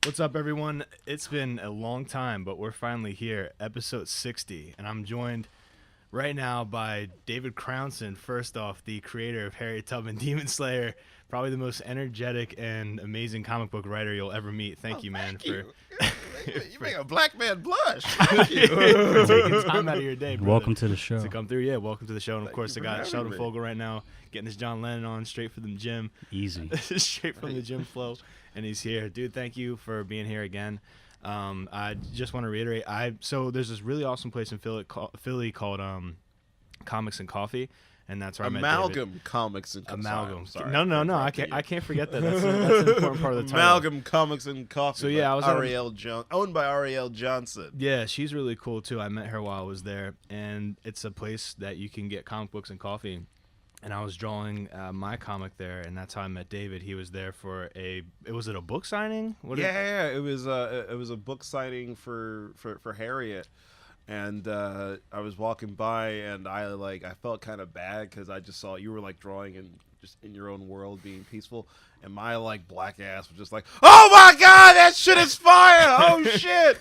What's up, everyone? It's been a long time, but we're finally here, episode 60, and I'm joined right now by David Crownson, first off, the creator of Harriet Tubman Demon Slayer, probably the most energetic and amazing comic book writer you'll ever meet. Thank you, man. You make a black man blush. Thank you. For taking time out of your day, brother, welcome to the show. to come through. Yeah, welcome to the show. And, of course, I got Sheldon me. Fogel right now, getting his John Lennon on straight from the gym. Easy. Straight from the gym flow. And he's here. Dude, thank you for being here again. I just want to reiterate, so there's this really awesome place in Philly called Comics and Coffee, and that's where I met David. Amalgam Comics and Coffee. Amalgam. Sorry, No. I can't forget that. That's an important part of the title. Amalgam Comics and Coffee. So yeah, I was owned by Ariel Johnson. Yeah, she's really cool too. I met her while I was there, and it's a place that you can get comic books and coffee. And I was drawing my comic there, and that's how I met David. He was there for was it a book signing? Yeah, it was a book signing for Harriet, and I was walking by, and I felt kind of bad because I just saw you were like drawing and just in your own world, being peaceful, and my black ass was just like, oh my god, that shit is fire! Oh shit!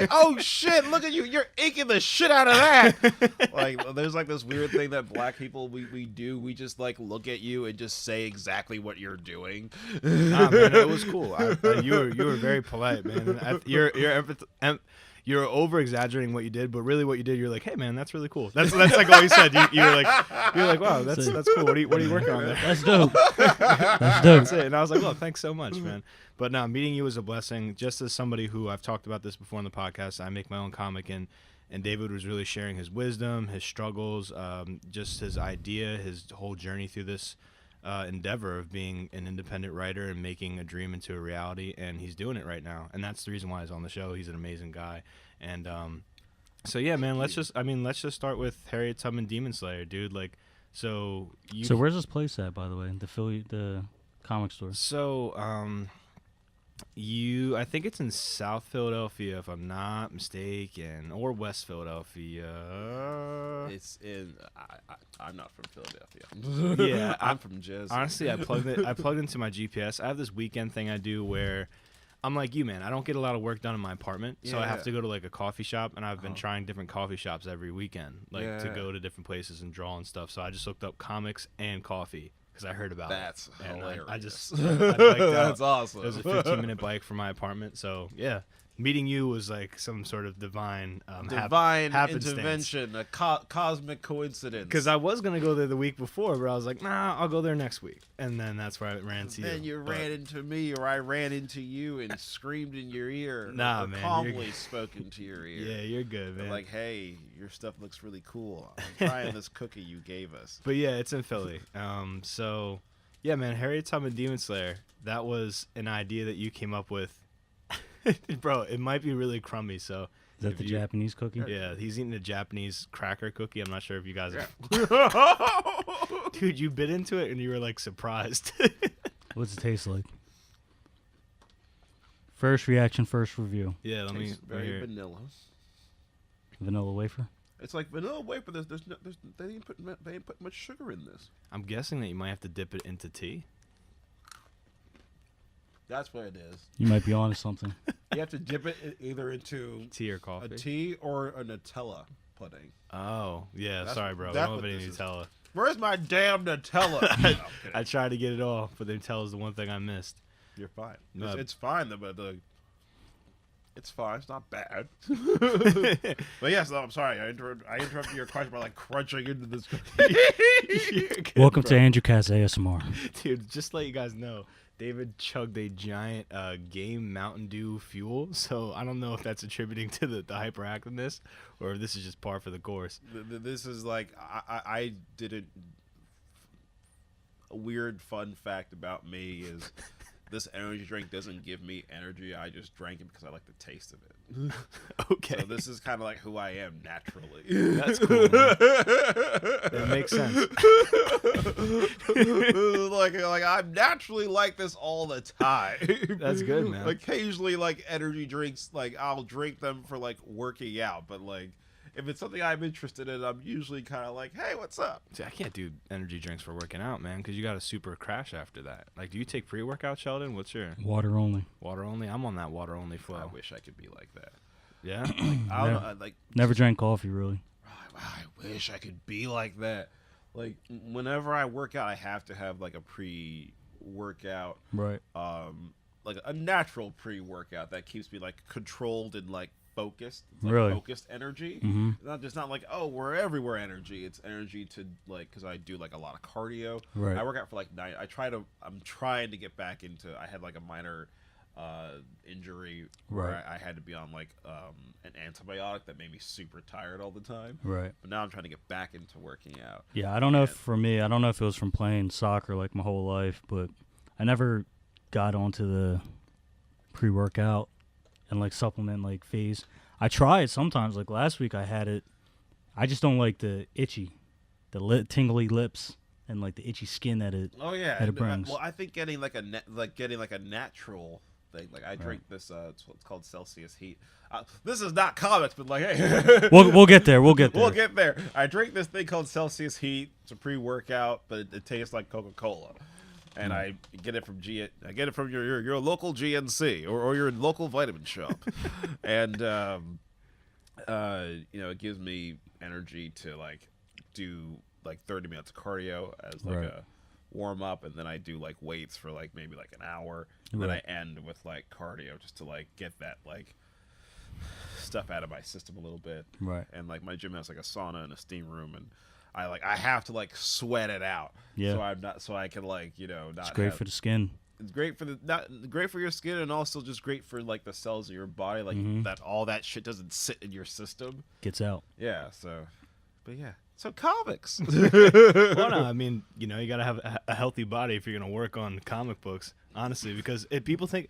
Oh shit! Look at you! You're inking the shit out of that. There's this weird thing that black people we do. We just look at you and just say exactly what you're doing. Nah, man, it was cool. You were very polite, man. You're over exaggerating what you did, but really what you did, you're like, hey man, that's really cool. That's like all you said. You're like, wow, that's cool. What are you working on there? That's dope. That's it. And I was like, well, thanks so much, man. But no, meeting you was a blessing. Just as somebody who, I've talked about this before on the podcast, I make my own comic, and David was really sharing his wisdom, his struggles, just his idea, his whole journey through this endeavor of being an independent writer and making a dream into a reality, and he's doing it right now, and that's the reason why he's on the show. He's an amazing guy, and so yeah, man. Let's just start with Harriet Tubman Demon Slayer, dude. So where's this place at, by the way? The comic store. So I think it's in South Philadelphia, if I'm not mistaken, or West Philadelphia. It's in. I'm not from Philadelphia. Yeah, I'm from Jersey. Honestly, I plugged into my GPS. I have this weekend thing I do where I'm like you, man. I don't get a lot of work done in my apartment, so I have to go to a coffee shop, and I've been trying different coffee shops every weekend, to go to different places and draw and stuff. So I just looked up comics and coffee because I heard about That's it. That's hilarious. I biked out. That's awesome. It was a 15-minute bike from my apartment, so yeah. Meeting you was like some sort of divine intervention, a cosmic coincidence. Because I was going to go there the week before, but I was like, nah, I'll go there next week. And then that's where I ran to you. Then you ran into me, or I ran into you and screamed in your ear. Nah, or man. calmly spoken to your ear. Yeah, you're good, man. Like, hey, your stuff looks really cool. I'm trying this cookie you gave us. But yeah, it's in Philly. So, yeah, man, Harriet Tubman Demon Slayer, that was an idea that you came up with. Bro, it might be really crummy, so... Is that the Japanese cookie? Yeah, he's eating a Japanese cracker cookie. I'm not sure if you guys... Yeah. Dude, you bit into it and you were, surprised. What's it taste like? First reaction, first review. Yeah, let me... Very vanilla. Vanilla wafer? It's like vanilla wafer. They didn't put much sugar in this. I'm guessing that you might have to dip it into tea. That's what it is. You might be onto something. You have to dip it either into tea or coffee. A tea or a Nutella pudding. Oh, yeah. Sorry, bro. I don't have any Nutella. Where's my damn Nutella? I tried to get it all, but the Nutella's the one thing I missed. You're fine. It's fine, but it's fine. It's not bad. But yes, I'm sorry. I interrupted your question by crunching into this. Good, welcome bro. to Andrewcast ASMR. Dude, just to let you guys know, David chugged a giant Game Mountain Dew fuel, so I don't know if that's attributing to the hyperactiveness or if this is just par for the course. This is I didn't. A weird fun fact about me is this energy drink doesn't give me energy. I just drank it because I like the taste of it. Okay. So this is kind of who I am naturally. That's cool, man. That makes sense. I'm naturally like this all the time. That's good, man. Occasionally, energy drinks, I'll drink them for working out, but if it's something I'm interested in, I'm usually kind of like, hey, what's up? See, I can't do energy drinks for working out, man, because you got to super crash after that. Like, do you take pre-workout, Sheldon? What's your Water only. water only? I'm on that water only flow. I wish I could be like that. Yeah. I don't know, like Never drank coffee, really. I wish I could be like that. Like whenever I work out, I have to have like a pre-workout, Right. like a natural pre-workout that keeps me like controlled and like focused, like Really? focused energy. Mm-hmm. Not just not like, oh, we're everywhere energy. It's energy to like, because I do like a lot of cardio. Right. I work out for like 9. I'm trying to get back into. I had like a minor injury where Right. I had to be on like an antibiotic that made me super tired all the time. Right. But now I'm trying to get back into working out. Yeah, I don't know if for me, I don't know if it was from playing soccer like my whole life, but I never got onto the pre-workout and like supplement like phase. I try it sometimes. Like last week I had it. I just don't like the tingly lips and like the itchy skin that it Oh yeah, that it brings. well, I think getting like a natural thing. Like I drink this. It's called Celsius Heat. This is not comics, but like, hey, We'll get there. We'll get there. we'll get there. I drink this thing called Celsius Heat. It's a pre-workout, but it tastes like Coca-Cola. And I get it from I get it from your local GNC or your local vitamin shop, and it gives me energy to like do like 30 minutes of cardio as like Right. a warm up, and then I do like weights for like maybe like an hour, and then Right. I end with like cardio just to like get that like stuff out of my system a little bit. Right. And like my gym has like a sauna and a steam room, and I have to like sweat it out. Yeah. So I can like not. It's great for the skin. It's great for great for your skin, and also just great for like the cells of your body, like Mhm. that all that shit doesn't sit in your system. Gets out. Yeah. But yeah. So comics. Well, no, I mean, you gotta have a healthy body if you're gonna work on comic books, honestly, because people think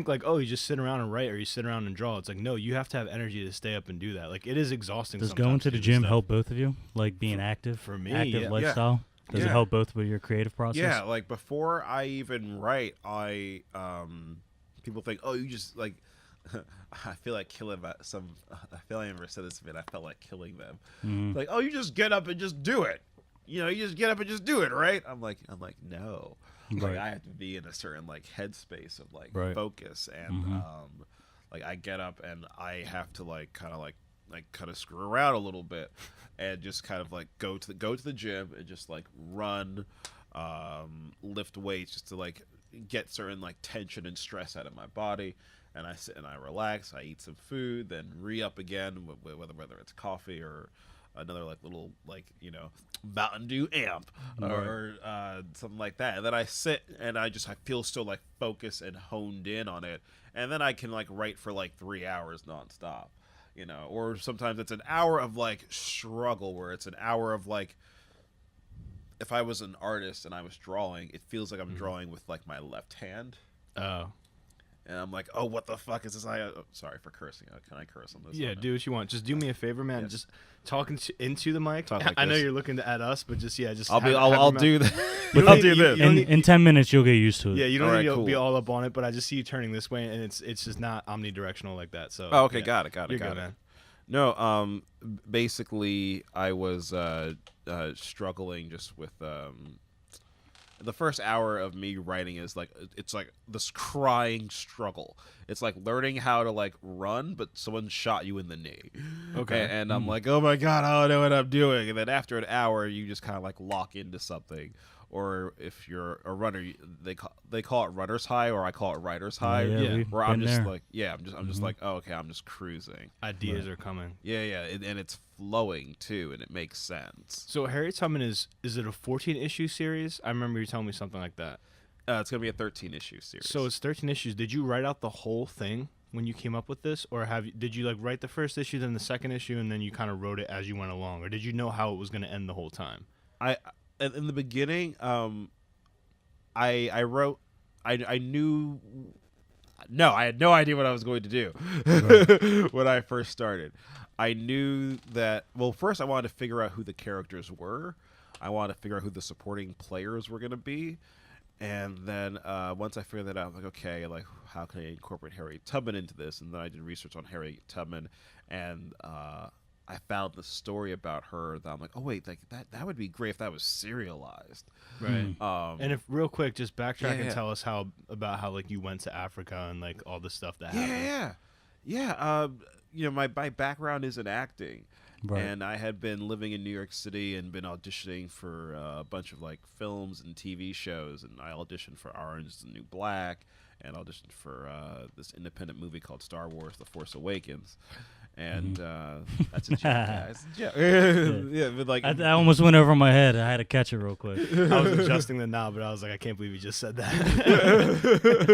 like, oh, you just sit around and write or you sit around and draw. It's like, no, you have to have energy to stay up and do that. Like, it is exhausting. Does sometimes going to do the this gym stuff. help both of you? Like being active? For me, active yeah. lifestyle? Does it Yeah. help both with your creative process? Yeah, like before I even write, people think, oh, you just like. I feel like killing some. I feel like I never said this, but I felt like killing them. Mhm. Like, oh, you just get up and just do it. You just get up and just do it, right? I'm like, no. Like, Right. I have to be in a certain like headspace of like Right. focus, and Mhm. like I get up and I have to like kind of screw around a little bit, and just kind of like go to the gym and just like run, lift weights just to like get certain like tension and stress out of my body. And I sit and I relax. I eat some food, then re-up again, whether it's coffee or another like little like Mountain Dew amp or something like that. And then I sit and I feel so like focused and honed in on it. And then I can like write for like 3 hours nonstop, Or sometimes it's an hour of like struggle, where it's an hour of like. If I was an artist and I was drawing, it feels like I'm drawing with like my left hand. Oh. And I'm like, oh, what the fuck is this? Sorry for cursing. Can I curse on this? Yeah, do what you want. Just do me a favor, man. Yes. Just talk into the mic. Talk like I know this. you're looking at us, but just I'll do that. You don't I'll need- do you- this. you don't In 10 minutes, you'll get used to it. Yeah, you don't All need right, to be cool. all up on it, but I just see you turning this way, and it's just not omnidirectional like that. So. Oh, okay, yeah. got it. You're good, man. No, basically, I was struggling just with the first hour of me writing is like it's like this crying struggle. It's like learning how to like run, but someone shot you in the knee. Okay. And I'm like, oh my god, I don't know what I'm doing. And then after an hour, you just kind of like lock into something. Or if you're a runner, they call it runner's high, or I call it writer's high. Yeah. we've Where I'm been just there. like, I'm just like, oh, okay, I'm just cruising. Ideas are coming. Yeah, and it's flowing too, and it makes sense. So Harriet Tubman is it a 14-issue series? I remember you telling me something like that. It's gonna be a 13-issue series. So it's 13 issues. Did you write out the whole thing when you came up with this, or did you like write the first issue, then the second issue, and then you kind of wrote it as you went along, or did you know how it was going to end the whole time? In the beginning, I wrote. I knew. No, I had no idea what I was going to do when I first started. I knew that. Well, first I wanted to figure out who the characters were. I wanted to figure out who the supporting players were going to be, and then once I figured that out, I was like, okay, like how can I incorporate Harriet Tubman into this? And then I did research on Harriet Tubman, and I found the story about her that I'm like, oh wait, like that would be great if that was serialized. Right. And if real quick, just backtrack and Yeah. tell us about how like you went to Africa and like all the stuff that happened. Yeah. You know, my background is in acting. Right. And I had been living in New York City and been auditioning for a bunch of like films and TV shows. And I auditioned for Orange is the New Black and auditioned for this independent movie called Star Wars: The Force Awakens. And that's a joke, guys. Yeah, but like I almost went over my head. I had to catch it real quick. I was adjusting the knob, but I was like, I can't believe you just said that.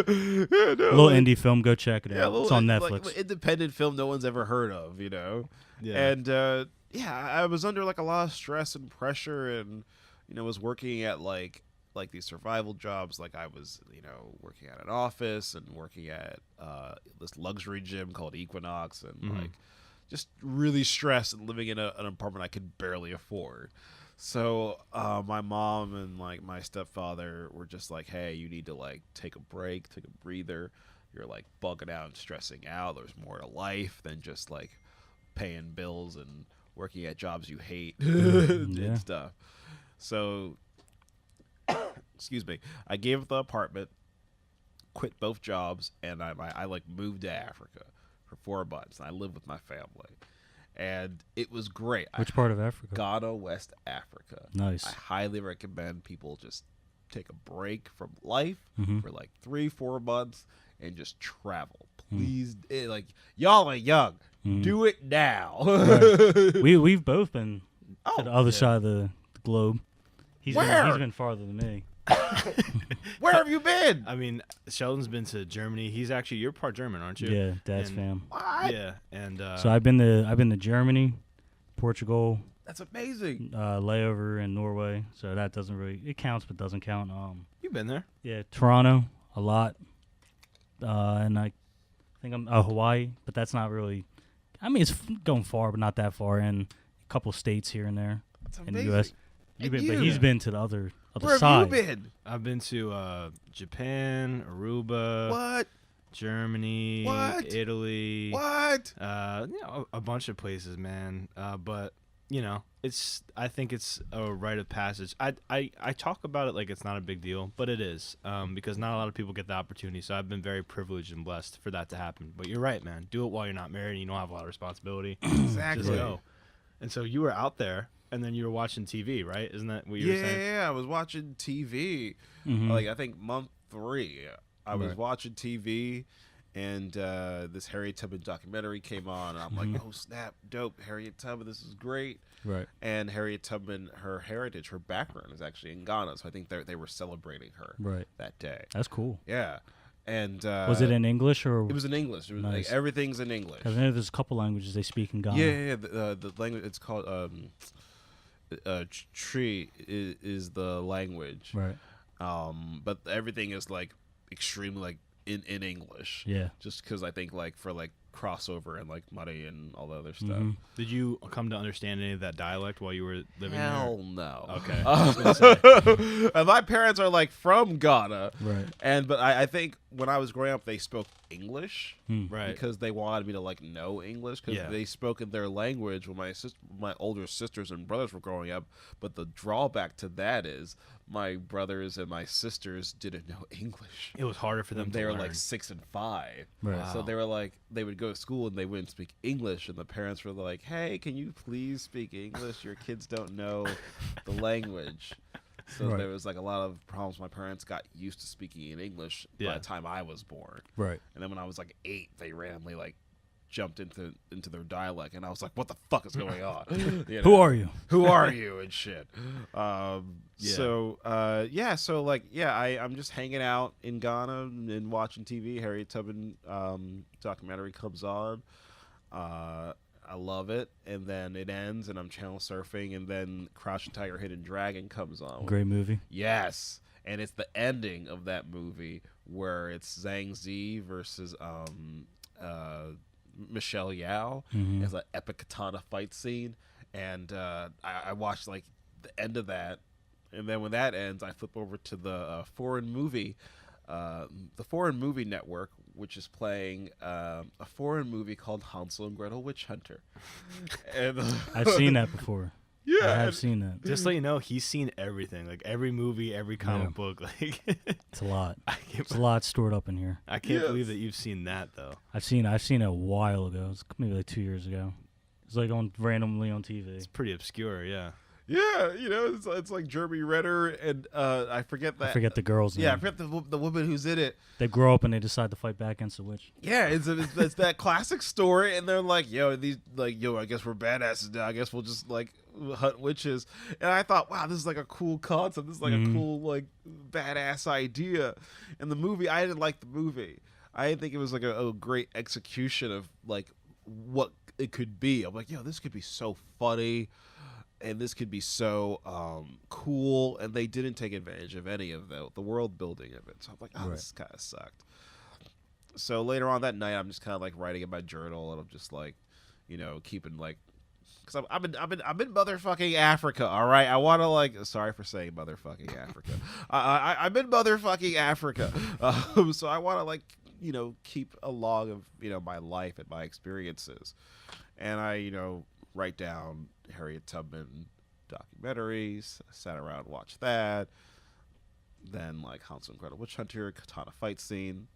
Little indie film, go check it out. Yeah, It's on like, Netflix. independent film no one's ever heard of, you know. Yeah. And I was under like a lot of stress and pressure, and was working at like these survival jobs. Like I was, working at an office and working at this luxury gym called Equinox, and like just really stressed and living in an apartment I could barely afford. So my mom and like my stepfather were just like, hey, you need to like take a break, take a breather. You're like bugging out and stressing out. There's more to life than just like paying bills and working at jobs you hate and stuff. So excuse me, I gave up the apartment, quit both jobs, and I like moved to Africa for 4 months. And I lived with my family, and it was great. Which part of Africa? Ghana, West Africa. Nice. I highly recommend people just take a break from life for like 3-4 months and just travel. Please, like y'all are young. Do it now. Right. We've both been to the other side of the globe. He's been farther than me. Where have you been? I mean, Sheldon's been to Germany. You're part German, aren't you? Yeah, Dad's And- fam. What? Yeah, and So I've been to Germany, Portugal, That's amazing. layover in Norway. So that doesn't really it counts, but doesn't count. you've been there. Yeah, Toronto a lot, and I think I'm Hawaii, but that's not really. I mean, it's going far, but not that far. And a couple states here and there That's in the amazing. U.S. And But you? he's been to the other Where side. have you been? I've been to Japan, Aruba, What? Germany, What? Italy, What? a bunch of places, man. But I think it's a rite of passage. I talk about it like it's not a big deal, but it is, because not a lot of people get the opportunity. So I've been very privileged and blessed for that to happen. But you're right, man. Do it while you're not married and you don't have a lot of responsibility. Exactly. Just go. And so you were out there, and then you were watching TV, right? Isn't that what you were saying? Yeah, I was watching TV. Mhm. Like I think month 3, I was Right. watching TV, and this Harriet Tubman documentary came on, and I'm like, oh snap, dope, Harriet Tubman, this is great. Right. And Harriet Tubman, her heritage, her background is actually in Ghana, so I think they were celebrating her Right. that day. That's cool. Yeah, and Was it in English or? It was in English. It was Nice. like everything's in English. Because I know there's a couple languages they speak in Ghana. Yeah. The language, it's called Tree is the language. Right. But everything is like extremely like in English. Yeah. Just because I think like for like crossover and like money and all the other stuff. Mhm. Did you come to understand any of that dialect while you were living Hell no. Okay. I was gonna say. And my parents are like from Ghana, Right. but I think when I was growing up, they spoke English Hmm. Right. because they wanted me to like know English because Yeah. they spoke in their language when my older sisters and brothers were growing up. But the drawback to that is my brothers and my sisters didn't know English. It was harder for them They to were learn. like 6 and 5. Right. So they were like, they would go to school and they wouldn't speak English, and the parents were like, "Hey, can you please speak English? Your kids don't know the language." So Right. there was like a lot of problems. My parents got used to speaking in English by Yeah. the time I was born, Right. and then when I was like 8, they randomly like jumped into their dialect, and I was like, "What the fuck is going on? You Who know? are you? Who are you?" and shit. Yeah. So I'm just hanging out in Ghana and watching TV. Harriet Tubman documentary comes on. I love it, and then it ends, and I'm channel surfing, and then Crouching Tiger, Hidden Dragon comes on. Great movie. Yes, and it's the ending of that movie where it's Zhang Zi versus Michelle Yao. Mhm. It's an epic katana fight scene, and I watched like the end of that, and then when that ends, I flip over to the foreign movie network, which is playing a foreign movie called Hansel and Gretel Witch Hunter. And I've seen that before. yeah, I have seen that. Just so you know, he's seen everything, like every movie, every comic book. Like It's a lot. can't- It's a lot stored up in here. I can't Yes. believe that you've seen that though. I've seen it a while ago. It's maybe like 2 years ago. It's like randomly on TV. It's pretty obscure, yeah. yeah, you know, it's like Jeremy Renner and I forget that. I forget the girl's Yeah, I name. forget the woman who's in it. They grow up and they decide to fight back against the witch. Yeah, it's that classic story, and they're like, I guess we're badasses now. I guess we'll just like hunt witches. And I thought, wow, this is like a cool concept. This is like a cool like badass idea. And the movie, I didn't like the movie. I didn't think it was like a great execution of like what it could be. I'm like, this could be so funny. And this could be so cool, and they didn't take advantage of any of the world building of it. So I'm like, this kind of sucked. So later on that night, I'm just kind of like writing in my journal, and I'm just like, keeping like, because I'm in motherfucking Africa. All right, I want to like, sorry for saying motherfucking Africa. I'm in motherfucking Africa, so I want to like, keep a log of my life and my experiences, and I write down Harriet Tubman documentaries. I sat around, watched that. Then like Hansel and Gretel Witch Hunter, katana fight scene,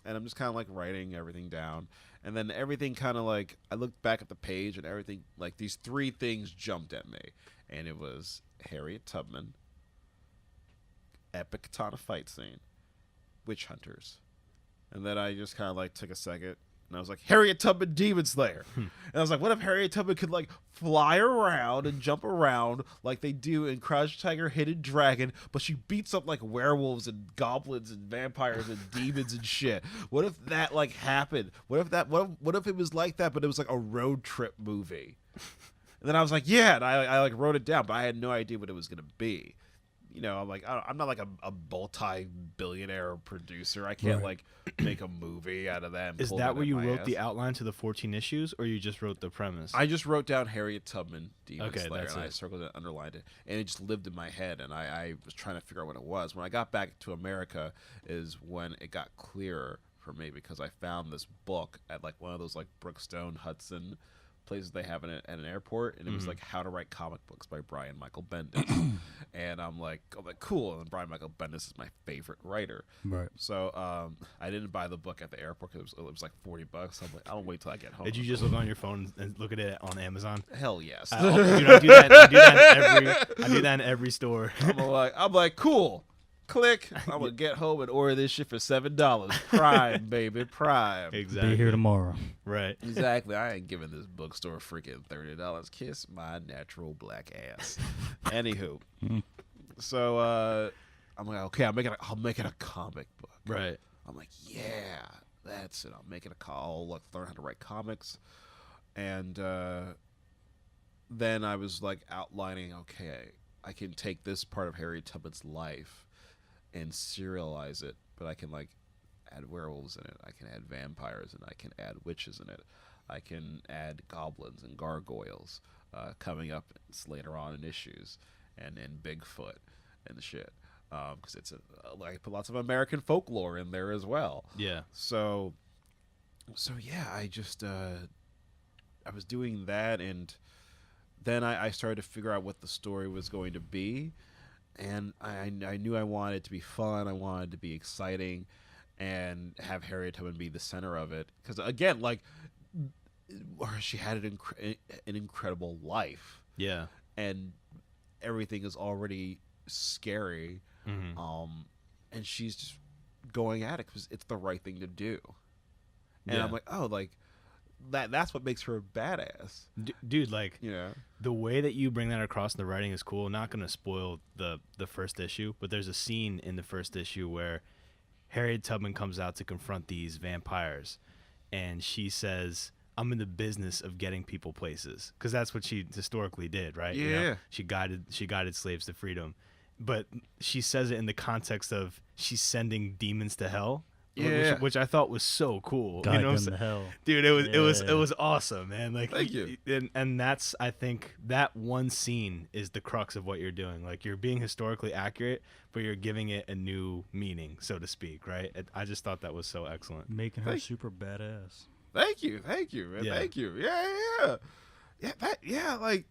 and I'm just kind of like writing everything down. And then everything kind of like, I looked back at the page and everything, like these three things jumped at me, and it was Harriet Tubman, epic katana fight scene, witch hunters. And then I just kind of like took a second. And I was like, Harriet Tubman Demon Slayer. And I was like, what if Harriet Tubman could like fly around and jump around like they do in Crouch Tiger, Hidden Dragon, but she beats up like werewolves and goblins and vampires and demons and shit. What if that like happened? What if it was like that, but it was like a road trip movie? And then I was like, yeah, and I like wrote it down, but I had no idea what it was gonna be. I'm like, I'm not like a multi-billionaire producer. I can't like make a movie out of that. And Is pull that where in you my wrote ass. the outline to the 14 issues, or you just wrote the premise? I just wrote down Harriet Tubman Demon Slayer, that's and I it. circled it, underlined it, and it just lived in my head, and I was trying to figure out what it was. When I got back to America is when it got clearer for me, because I found this book at like one of those like Brookstone, Hudson places they have at an airport, and it was like How to Write Comic Books by Brian Michael Bendis. And I'm like, cool. And Brian Michael Bendis is my favorite writer. Right. So I didn't buy the book at the airport because it was like $40. I'm like, I'll wait till I get home. Did you just look on your phone and look at it on Amazon? Hell yes. I do that. I do that in every store. I'm like, cool. Click. I'm gonna get home and order this shit for $7. Prime, baby, Prime. Exactly. Be here tomorrow. Right. Exactly. I ain't giving this bookstore freaking $30. Kiss my natural black ass. Anywho, so I'm like, okay, I'll make it a comic book. Right. I'm like, yeah, that's it. I'll make it a call. Like, learn how to write comics, and then I was like outlining, okay, I can take this part of Harriet Tubman's life and serialize it, but I can like add werewolves in it, I can add vampires, and I can add witches in it. I can add goblins and gargoyles coming up later on in issues, and Bigfoot and the shit, because it's I put lots of American folklore in there as well. Yeah. So yeah, I just I was doing that, and then I started to figure out what the story was going to be. And I knew I wanted it to be fun. I wanted it to be exciting, and have Harriet Tubman be the center of it. Because again, like, she had an incredible life. Yeah. And everything is already scary. Mm-hmm. And she's just going at it because it's the right thing to do. And Yeah. I'm like, oh, like that's what makes her a badass. Dude, like, Yeah. the way that you bring that across in the writing is cool. Not going to spoil the first issue, but there's a scene in the first issue where Harriet Tubman comes out to confront these vampires, and she says, I'm in the business of getting people places, because that's what she historically did, right? Yeah. She guided slaves to freedom, but she says it in the context of she's sending demons to hell. Yeah. which I thought was so cool. Guide you know what I'm them saying? to hell. Dude, it Yeah. was awesome, man. Like, Thank you. And that's, I think that one scene is the crux of what you're doing. Like, you're being historically accurate, but you're giving it a new meaning, so to speak, right? I just thought that was so excellent. Making her Thank- super badass. Thank you, man. Yeah. Thank you. Yeah. Like,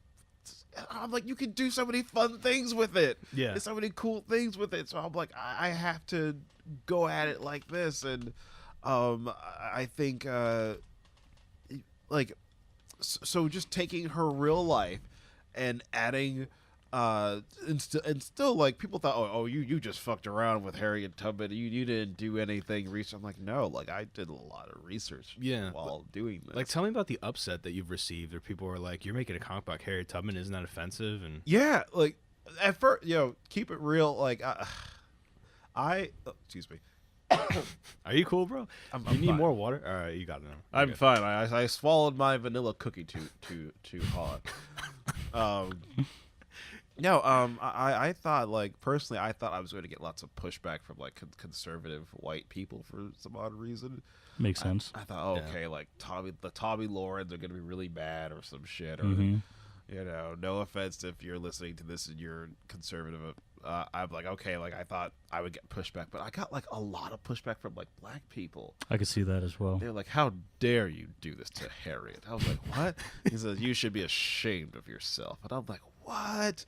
I'm like, you can do so many fun things with it. Yeah. There's so many cool things with it. So I'm like, I have to go at it like this, and I think like, so just taking her real life and adding. And still, like, people thought, oh, you just fucked around with Harriet Tubman. You didn't do anything research. I'm like, no, like, I did a lot of research. Yeah. While doing this. Like, tell me about the upset that you've received, or people were like, "You're making a comic about Harriet Tubman, isn't that offensive?" And Yeah, like, at first, keep it real. Like, excuse me. are you cool, bro? I'm you need fine. more water. All right, you got it now. I'm Okay. fine. I swallowed my vanilla cookie too hard. No, I thought, like, personally, I thought I was going to get lots of pushback from, like, conservative white people for some odd reason. Makes sense. I thought, Yeah. okay, like, Tommy Laurens are going to be really bad or some shit, or, Mhm. no offense if you're listening to this and you're conservative. I'm like, okay, like, I thought I would get pushback, but I got, like, a lot of pushback from, like, black people. I could see that as well. They're like, how dare you do this to Harriet? I was like, what? He says, you should be ashamed of yourself. And I'm like, what?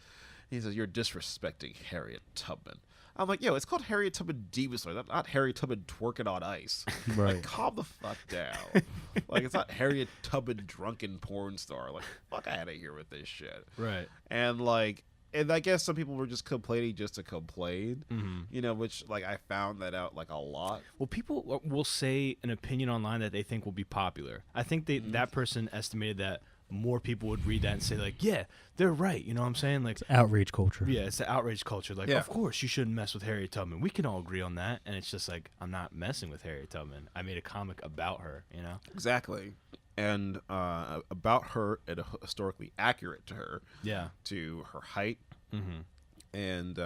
He says, you're disrespecting Harriet Tubman. I'm like, yo, it's called Harriet Tubman Demon Slayer, not Harriet Tubman twerking on ice. Right. Like, calm the fuck down. Like, it's not Harriet Tubman drunken porn star. Like, fuck out of here with this shit. Right. And, like, and I guess some people were just complaining just to complain, which, like, I found that out, like, a lot. Well, people will say an opinion online that they think will be popular. I think that person estimated that more people would read that and say, like, yeah, they're right. You know what I'm saying? Like, Outrage culture. yeah, it's the outrage culture. Like, Yeah. of course you shouldn't mess with Harriet Tubman. We can all agree on that. And it's just like, I'm not messing with Harriet Tubman. I made a comic about her, you know? Exactly. And about her, and historically accurate to her, Yeah. to her height. Mm-hmm. And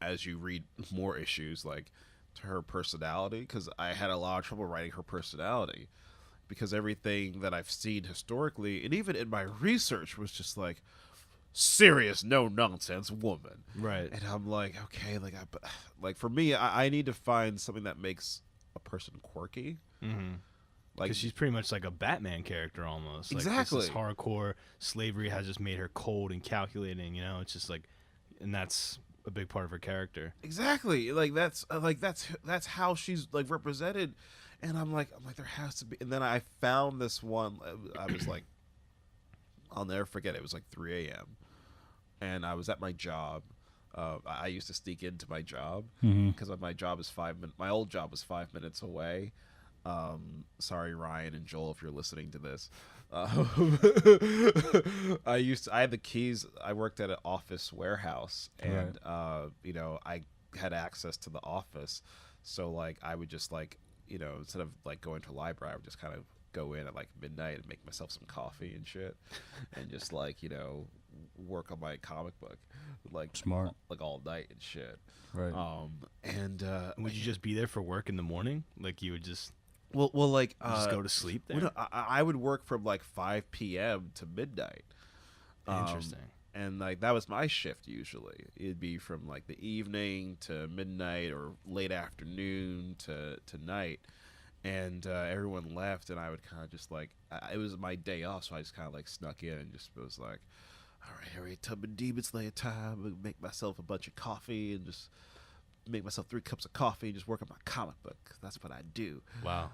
as you read more issues, like, to her personality, because I had a lot of trouble writing her personality, because everything that I've seen historically, and even in my research, was just like, serious, no nonsense woman. Right. And I'm like, okay, like for me, I need to find something that makes a person quirky. Mm-hmm. Like, Because she's pretty much like a Batman character almost. Like, Exactly. This hardcore slavery has just made her cold and calculating, you know? It's just like, and that's a big part of her character. exactly, like that's how she's, like, represented. And I'm like, there has to be. And then I found this one. I was like, I'll never forget. It was like 3 a.m. and I was at my job. I used to sneak into my job because my job is 5 minutes. My old job was 5 minutes away. Sorry, Ryan and Joel, if you're listening to this. I had the keys. I worked at an office warehouse, and I had access to the office. So, like, I would just, like, instead of, like, going to a library, I would just kind of go in at, like, midnight and make myself some coffee and shit, and just, like, work on my comic book, like, Smart. like, all night and shit. Right. Would you just be there for work in the morning? Like, you would just Well, like, just go to sleep there? I would work from, like, 5 p.m. to midnight. Interesting. And, like, that was my shift usually. It'd be from, like, the evening to midnight or late afternoon to night. And everyone left, and I would kind of just, like, it was my day off, so I just kind of, like, snuck in and just was like, all right, Harriet Tubman Demon Slayer time. I'd make myself a bunch of coffee and just make myself 3 cups of coffee and just work on my comic book. That's what I do. Wow.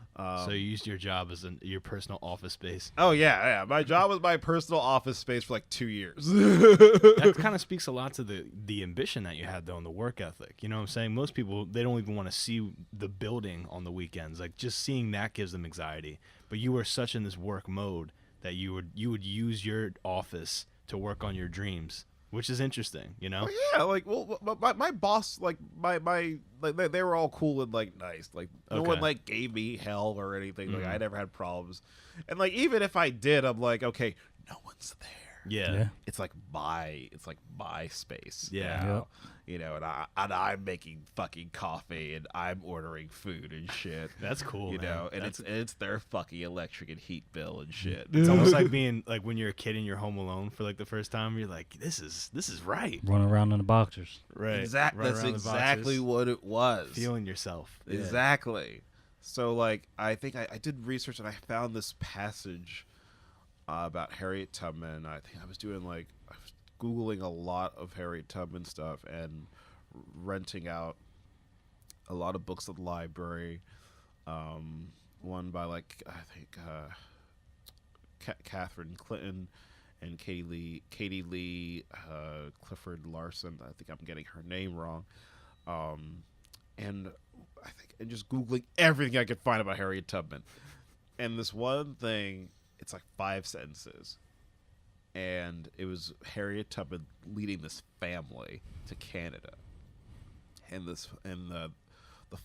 So you used your job as your personal office space. Oh, yeah. My job was my personal office space for, like, 2 years. That kind of speaks a lot to the ambition that you had, though, and the work ethic. You know what I'm saying? Most people, they don't even want to see the building on the weekends. Like, just seeing that gives them anxiety. But you were such in this work mode that you would use your office to work on your dreams, which is interesting, you know? Oh, yeah, like, well, my boss, like, they were all cool and, like, nice. Like, no Okay. one, like, gave me hell or anything. Like, I never had problems. And, like, even if I did, I'm like, okay, no one's there. Yeah. It's like my space. Yeah. now, you know, and I'm making fucking coffee and I'm ordering food and shit. That's cool, you man. know, and it's their fucking electric and heat bill and shit. It's almost like being like when you're a kid and you're home alone for like the first time. You're like, this is right. Running around in the boxers. Right. That's Running around the exactly boxes, what it was. feeling yourself. Yeah. Exactly. So like I think I did research and I found this passage about Harriet Tubman. I think I was Googling a lot of Harriet Tubman stuff and renting out a lot of books at the library. One by like I think Catherine Clinton and Katie Lee Clifford Larson. I think I'm getting her name wrong. And I think and just Googling everything I could find about Harriet Tubman. And this one thing, it's like 5 sentences. And it was Harriet Tubman leading this family to Canada. And the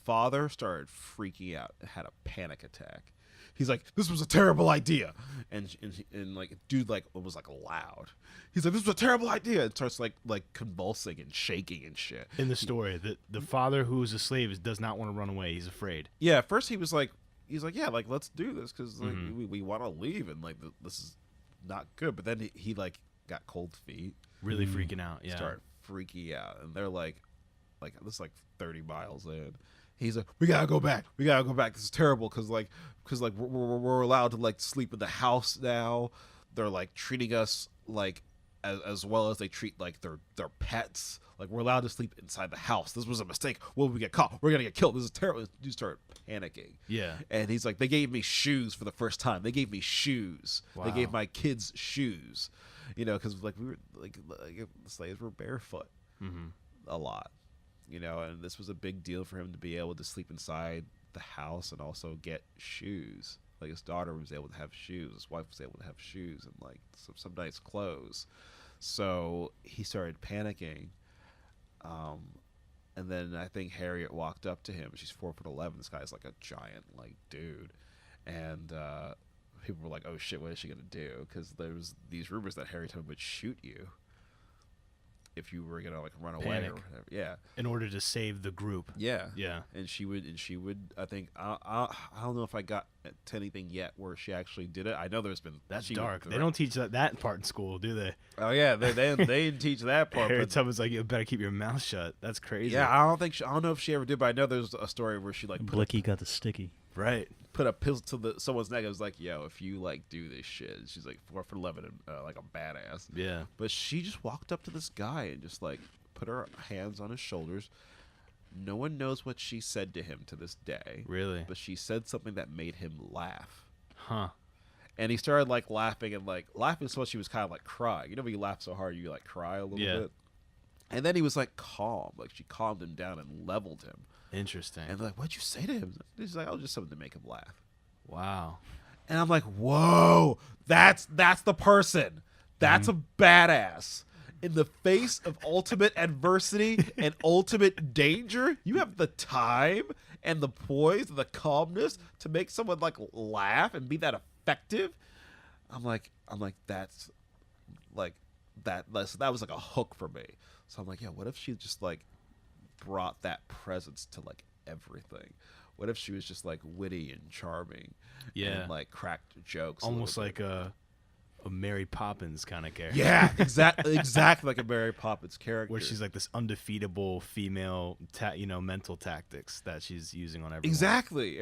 father started freaking out and had a panic attack. He's like, this was a terrible idea. And like dude like was like loud. He's like, this was a terrible idea, and starts like convulsing and shaking and shit. In the story, the father who is a slave does not want to run away. He's afraid. Yeah, at first he's like, yeah, like let's do this because like, we want to leave and like this is not good. But then he like got cold feet, Really freaking out. Yeah. start freaking out, and they're like this is like 30 miles in. He's like, we gotta go back. This is terrible because we're allowed to like sleep in the house now. They're like treating us like as well as they treat like their pets. Like we're allowed to sleep inside the house. This was a mistake. Will we get caught? We're gonna get killed. This is terrible. You start panicking. Yeah. And he's like, they gave me shoes for the first time. They gave me shoes. Wow. They gave my kids shoes. You know, because like we were like the slaves were barefoot a lot. You know, and this was a big deal for him to be able to sleep inside the house and also get shoes. Like his daughter was able to have shoes, his wife was able to have shoes and like some nice clothes. So he started panicking. And then I think Harriet walked up to him. She's 4'11". This guy's like a giant like dude, and people were like, "Oh shit, what is she gonna do?" Because there was these rumors that Harriet Tubman would shoot you if you were gonna like run away or whatever. Yeah. In order to save the group. Yeah. Yeah. And she would. I think I don't know if I got to anything yet where she actually did it. I know there's been. That's dark. They don't teach that part in school, do they? Oh yeah, they didn't teach that part. Harriet Tubman's like, you better keep your mouth shut. That's crazy. Yeah, I don't know if she ever did, but I know there's a story where she like Blicky got the sticky. Right. put a pistol to someone's neck. I was like, yo, if you like do this shit, she's like 4'11" and like a badass. Yeah. But she just walked up to this guy and just like put her hands on his shoulders. No one knows what she said to him to this day. Really? But she said something that made him laugh. Huh. And he started like laughing so much he was kind of like crying. You know when you laugh so hard you like cry a little bit? And then he was like calm. Like she calmed him down and leveled him. Interesting. And they're like, what'd you say to him? He's like, oh, just something to make him laugh. Wow. And I'm like, whoa, that's the person. That's a badass. In the face of ultimate adversity and ultimate danger, you have the time and the poise and the calmness to make someone like laugh and be that effective. I'm like that's like that was like a hook for me. So I'm like, yeah, what if she just like brought that presence to like everything? What if she was just like witty and charming, and like cracked jokes, almost like a Mary Poppins kind of character. Yeah, exactly like a Mary Poppins character, where she's like this undefeatable female, mental tactics that she's using on everyone. Exactly.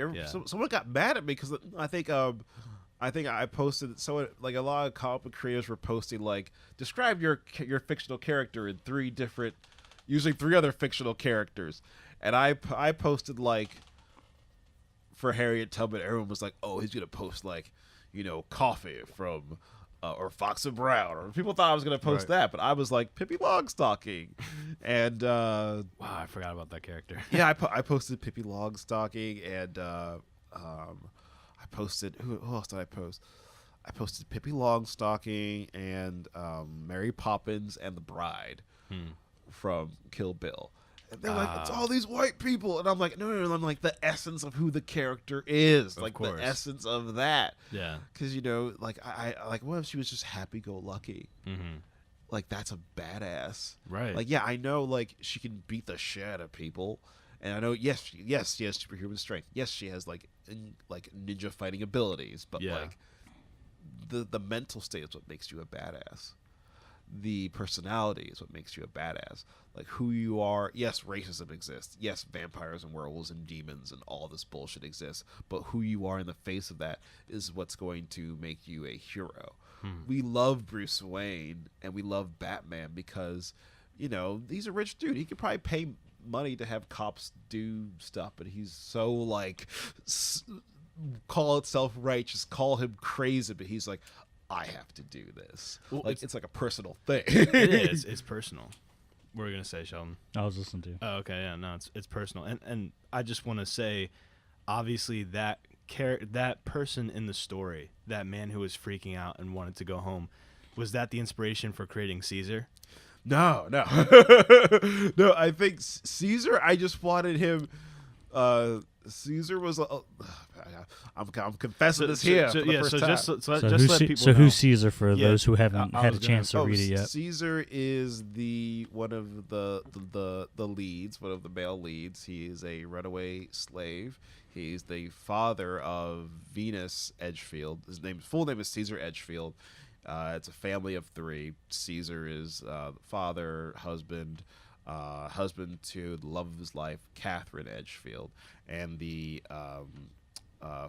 Someone got mad at me because I think I posted like a lot of comic book creators were posting like describe your fictional character in using three other fictional characters, and I posted like for Harriet Tubman, everyone was like, oh, he's gonna post like coffee from or Fox and Brown, or people thought I was gonna post that, but I was like Pippi Longstocking, and wow, I forgot about that character. Yeah, I posted Pippi Longstocking, and I posted who else did I post? I posted Pippi Longstocking and Mary Poppins and the Bride from Kill Bill, And they're like, it's all these white people. And I'm like, no. I'm like, the essence of who the character is. Of like, course. the essence of that. Yeah. Because, you know, like, I like, what if she was just happy-go-lucky? Mm-hmm. Like, that's a badass. Right. Like, yeah, I know, like, she can beat the shit out of people. And I know, yes, she has superhuman strength. Yes, she has, like ninja fighting abilities. But, like, the mental state is what makes you a badass. The personality is what makes you a badass. Like, who you are. Yes, racism exists. Yes, vampires and werewolves and demons and all this bullshit exists. But who you are in the face of that is what's going to make you a hero. We love Bruce Wayne and we love Batman because, you know, he's a rich dude. He could probably pay money to have cops do stuff, but he's so, like, call it self-righteous, call him crazy, but he's like, I have to do this. Well, like, it's like a personal thing. It is. It's personal. What were you gonna say, Sheldon? I was listening to you. Oh, okay. Yeah. No, it's personal, and I just want to say, obviously that person in the story, that man who was freaking out and wanted to go home, was that the inspiration for creating Caesar? No. No, I think Caesar, I just wanted him. Caesar was. I'm confessing this here. For the first time. Just let people know. Who's Caesar for those who haven't had a chance to read it yet? Caesar is one of the leads, one of the male leads. He is a runaway slave. He's the father of Venus Edgefield. His full name is Caesar Edgefield. It's a family of 3. Caesar is father, husband to the love of his life, Catherine Edgefield, and the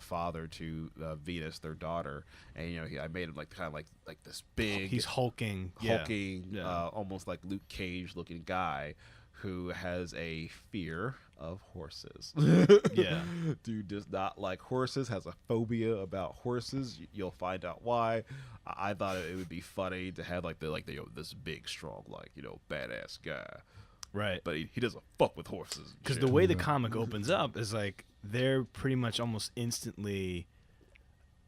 father to Venus, their daughter. And you know, I made him like kind of like this big. He's hulking, almost like Luke Cage looking guy who has a fear of horses. Yeah, dude does not like horses. Has a phobia about horses. You'll find out why. I thought it would be funny to have this big, strong, badass guy. Right. But he doesn't fuck with horses. Because the way the comic opens up is like they're pretty much almost instantly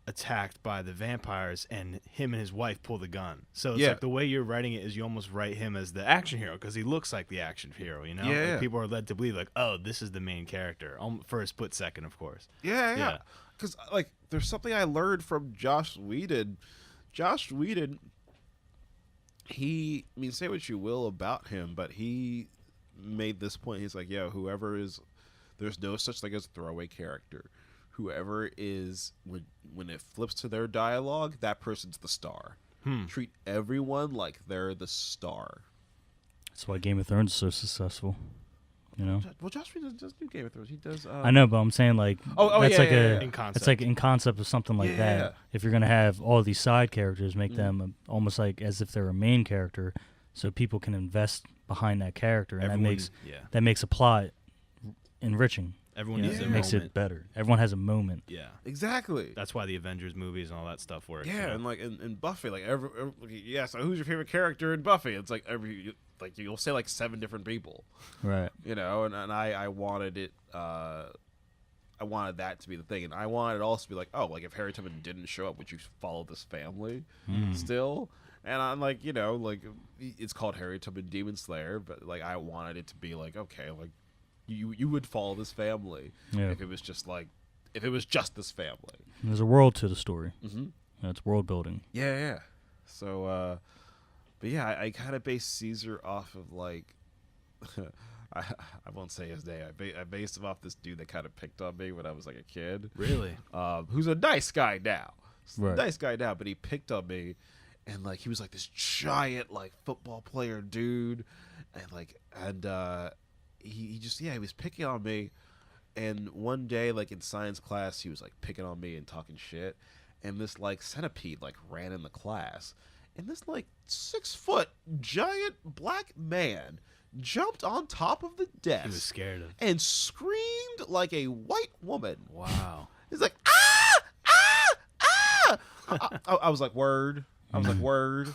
attacked by the vampires, and him and his wife pull the gun. So it's like the way you're writing it is you almost write him as the action hero because he looks like the action hero, you know? Yeah. Like people are led to believe like, oh, this is the main character for a split second, of course. Yeah. Because like there's something I learned from Joss Whedon. Joss Whedon, say what you will about him, but he made this point. He's like, there's no such thing as a throwaway character. Whoever is, when it flips to their dialogue, that person's the star. Treat everyone like they're the star. That's why Game of Thrones is so successful. You know. Well, Joss Whedon does do Game of Thrones. He does. I know, but I'm saying like in concept. It's like in concept of something like that. If you're gonna have all these side characters, make them almost like as if they're a main character, so people can invest behind that character, and that makes a plot enriching. Everyone needs a makes moment. It better. Everyone has a moment. Yeah, exactly. That's why the Avengers movies and all that stuff work. Yeah, and like in Buffy, like so who's your favorite character in Buffy? It's like you'll say like 7 different people, right? You know, and I wanted it. I wanted that to be the thing, and I wanted it also to be like, oh, like if Harriet Tubman didn't show up, would you follow this family still? And I'm like, you know, like it's called Harriet Tubman Demon Slayer, but like I wanted it to be like, okay, like. You would follow this family if it was just this family. And there's a world to the story. Mm-hmm. It's world building. Yeah. So, but yeah, I kind of based Caesar off of like, I won't say his name. I based him off this dude that kind of picked on me when I was like a kid. Really? Who's a nice guy now. Right. Nice guy now, but he picked on me, and like he was like this giant like football player dude, and he was picking on me, and one day like in science class he was like picking on me and talking shit, and this like centipede like ran in the class, and this like 6-foot giant black man jumped on top of the desk. He was scared of and screamed like a white woman. Wow. He's like I was like, word. I was like, word.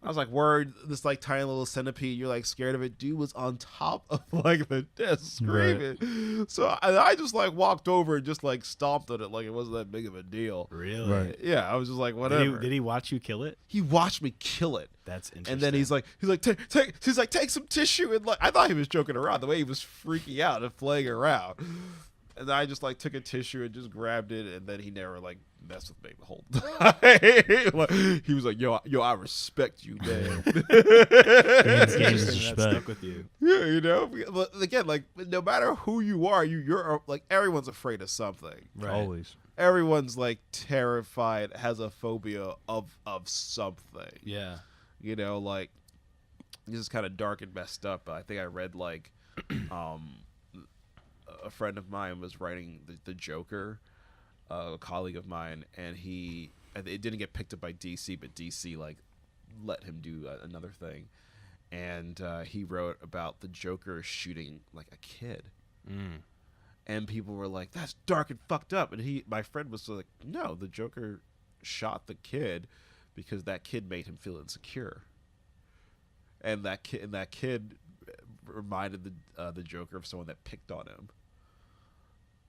I was like, word. This like tiny little centipede. You're like scared of it. Dude was on top of like the desk screaming. Right. So I just like walked over and just like stomped on it like it wasn't that big of a deal. Really? Right. Yeah. I was just like, whatever. Did he watch you kill it? He watched me kill it. That's interesting. And then he's like, take some tissue and like. I thought he was joking around the way he was freaking out and playing around. And I just like took a tissue and just grabbed it, and then he never like messed with me the whole time. Like, he was like, "Yo, I respect you, man." That stuck with you. Yeah, you know. But again, like no matter who you are, you're like everyone's afraid of something. Right. Always. Everyone's like terrified, has a phobia of something. Yeah. You know, like this is kind of dark and messed up. But I think I read like, a friend of mine was writing the Joker, a colleague of mine, and it didn't get picked up by DC, but DC like let him do another thing, and he wrote about the Joker shooting like a kid, and people were like, "That's dark and fucked up," and my friend was like, "No, the Joker shot the kid because that kid made him feel insecure, and that kid reminded the Joker of someone that picked on him."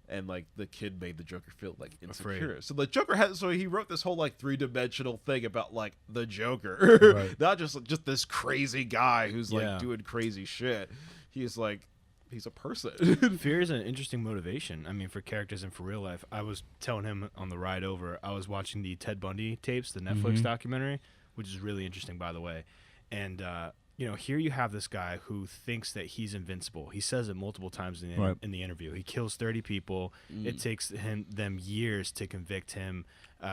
And like the kid made the Joker feel like insecure. Afraid. So the Joker he wrote this whole like 3-dimensional thing about like the Joker, right. Not just this crazy guy who's like doing crazy shit. He's like, he's a person. Fear is an interesting motivation. I mean, for characters and for real life. I was telling him on the ride over, I was watching the Ted Bundy tapes, the Netflix documentary, which is really interesting, by the way. And you know, here you have this guy who thinks that he's invincible. He says it multiple times in the interview. He kills 30 people. It takes them years to convict him.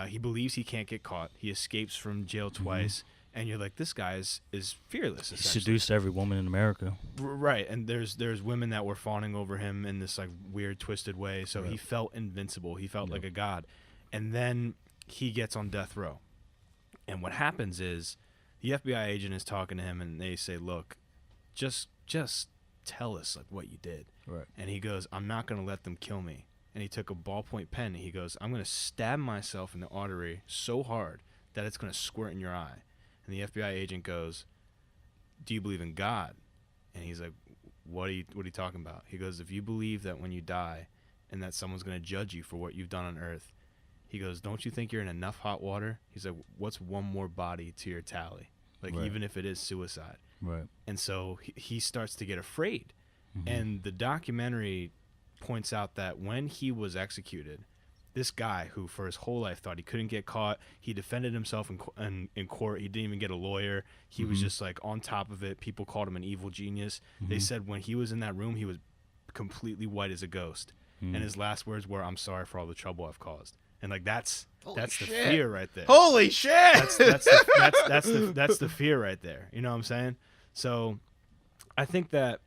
He believes he can't get caught. He escapes from jail twice. And you're like, this guy is fearless. He seduced every woman in America. Right. And there's women that were fawning over him in this like weird, twisted way. So he felt invincible. He felt like a god. And then he gets on death row. And what happens is, the FBI agent is talking to him, and they say, "Look, just tell us like what you did." Right. And he goes, "I'm not going to let them kill me." And he took a ballpoint pen, and he goes, "I'm going to stab myself in the artery so hard that it's going to squirt in your eye." And the FBI agent goes, "Do you believe in God?" And he's like, "What are you talking about?" He goes, "If you believe that when you die, and that someone's going to judge you for what you've done on Earth," he goes, "Don't you think you're in enough hot water?" He's like, "What's one more body to your tally? Like, even if it is suicide." Right. And so he starts to get afraid. And the documentary points out that when he was executed, this guy who for his whole life thought he couldn't get caught, he defended himself in court. He didn't even get a lawyer. He was just like on top of it. People called him an evil genius. They said when he was in that room, he was completely white as a ghost. And his last words were, "I'm sorry for all the trouble I've caused." And like that's the fear right there. Holy shit! That's the fear right there. You know what I'm saying? So, I think that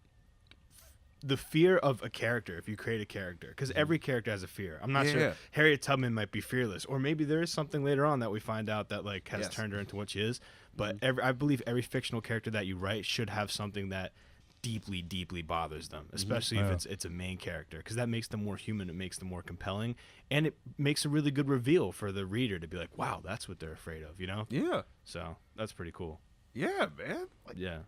the fear of a character, if you create a character, because every character has a fear. I'm not sure Harriet Tubman might be fearless, or maybe there is something later on that we find out that like has turned her into what she is. But I believe every fictional character that you write should have something that deeply, deeply bothers them, especially if it's a main character, because that makes them more human. It makes them more compelling, and it makes a really good reveal for the reader to be like, wow, that's what they're afraid of, you know? Yeah. So that's pretty cool. Yeah, man. Like, yeah.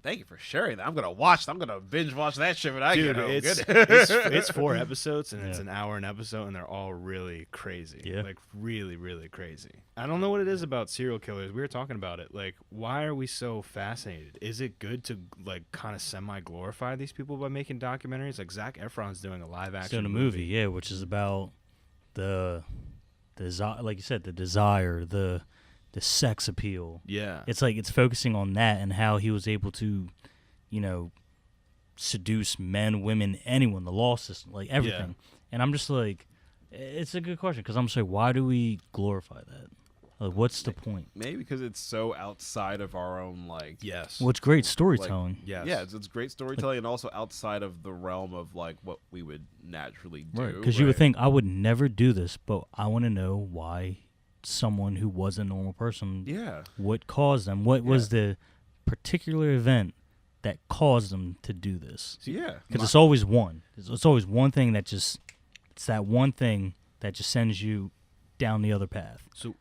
Thank you for sharing that. I'm gonna binge watch that shit when I get home. It's 4 episodes, and it's an hour an episode, and they're all really crazy. Yeah. Like really, really crazy. I don't know what it is about serial killers. We were talking about it. Like, why are we so fascinated? Is it good to like kind of semi-glorify these people by making documentaries? Like Zac Efron's doing a live action doing a movie, yeah, which is about the like you said, the desire, the sex appeal. Yeah. It's like it's focusing on that and how he was able to, you know, seduce men, women, anyone, the law system, like everything. Yeah. And I'm just like, it's a good question because I'm just like, why do we glorify that? Like, what's the point? Maybe because it's so outside of our own, like... Yes. Well, it's great storytelling. Like, yes. Yeah, it's great storytelling and also outside of the realm of, like, what we would naturally do. Right, because you would think, I would never do this, but I want to know why someone who was a normal person, what caused them, what was the particular event that caused them to do this. Yeah, because it's always one. It's always one thing that just, it's that one thing that just sends you down the other path. So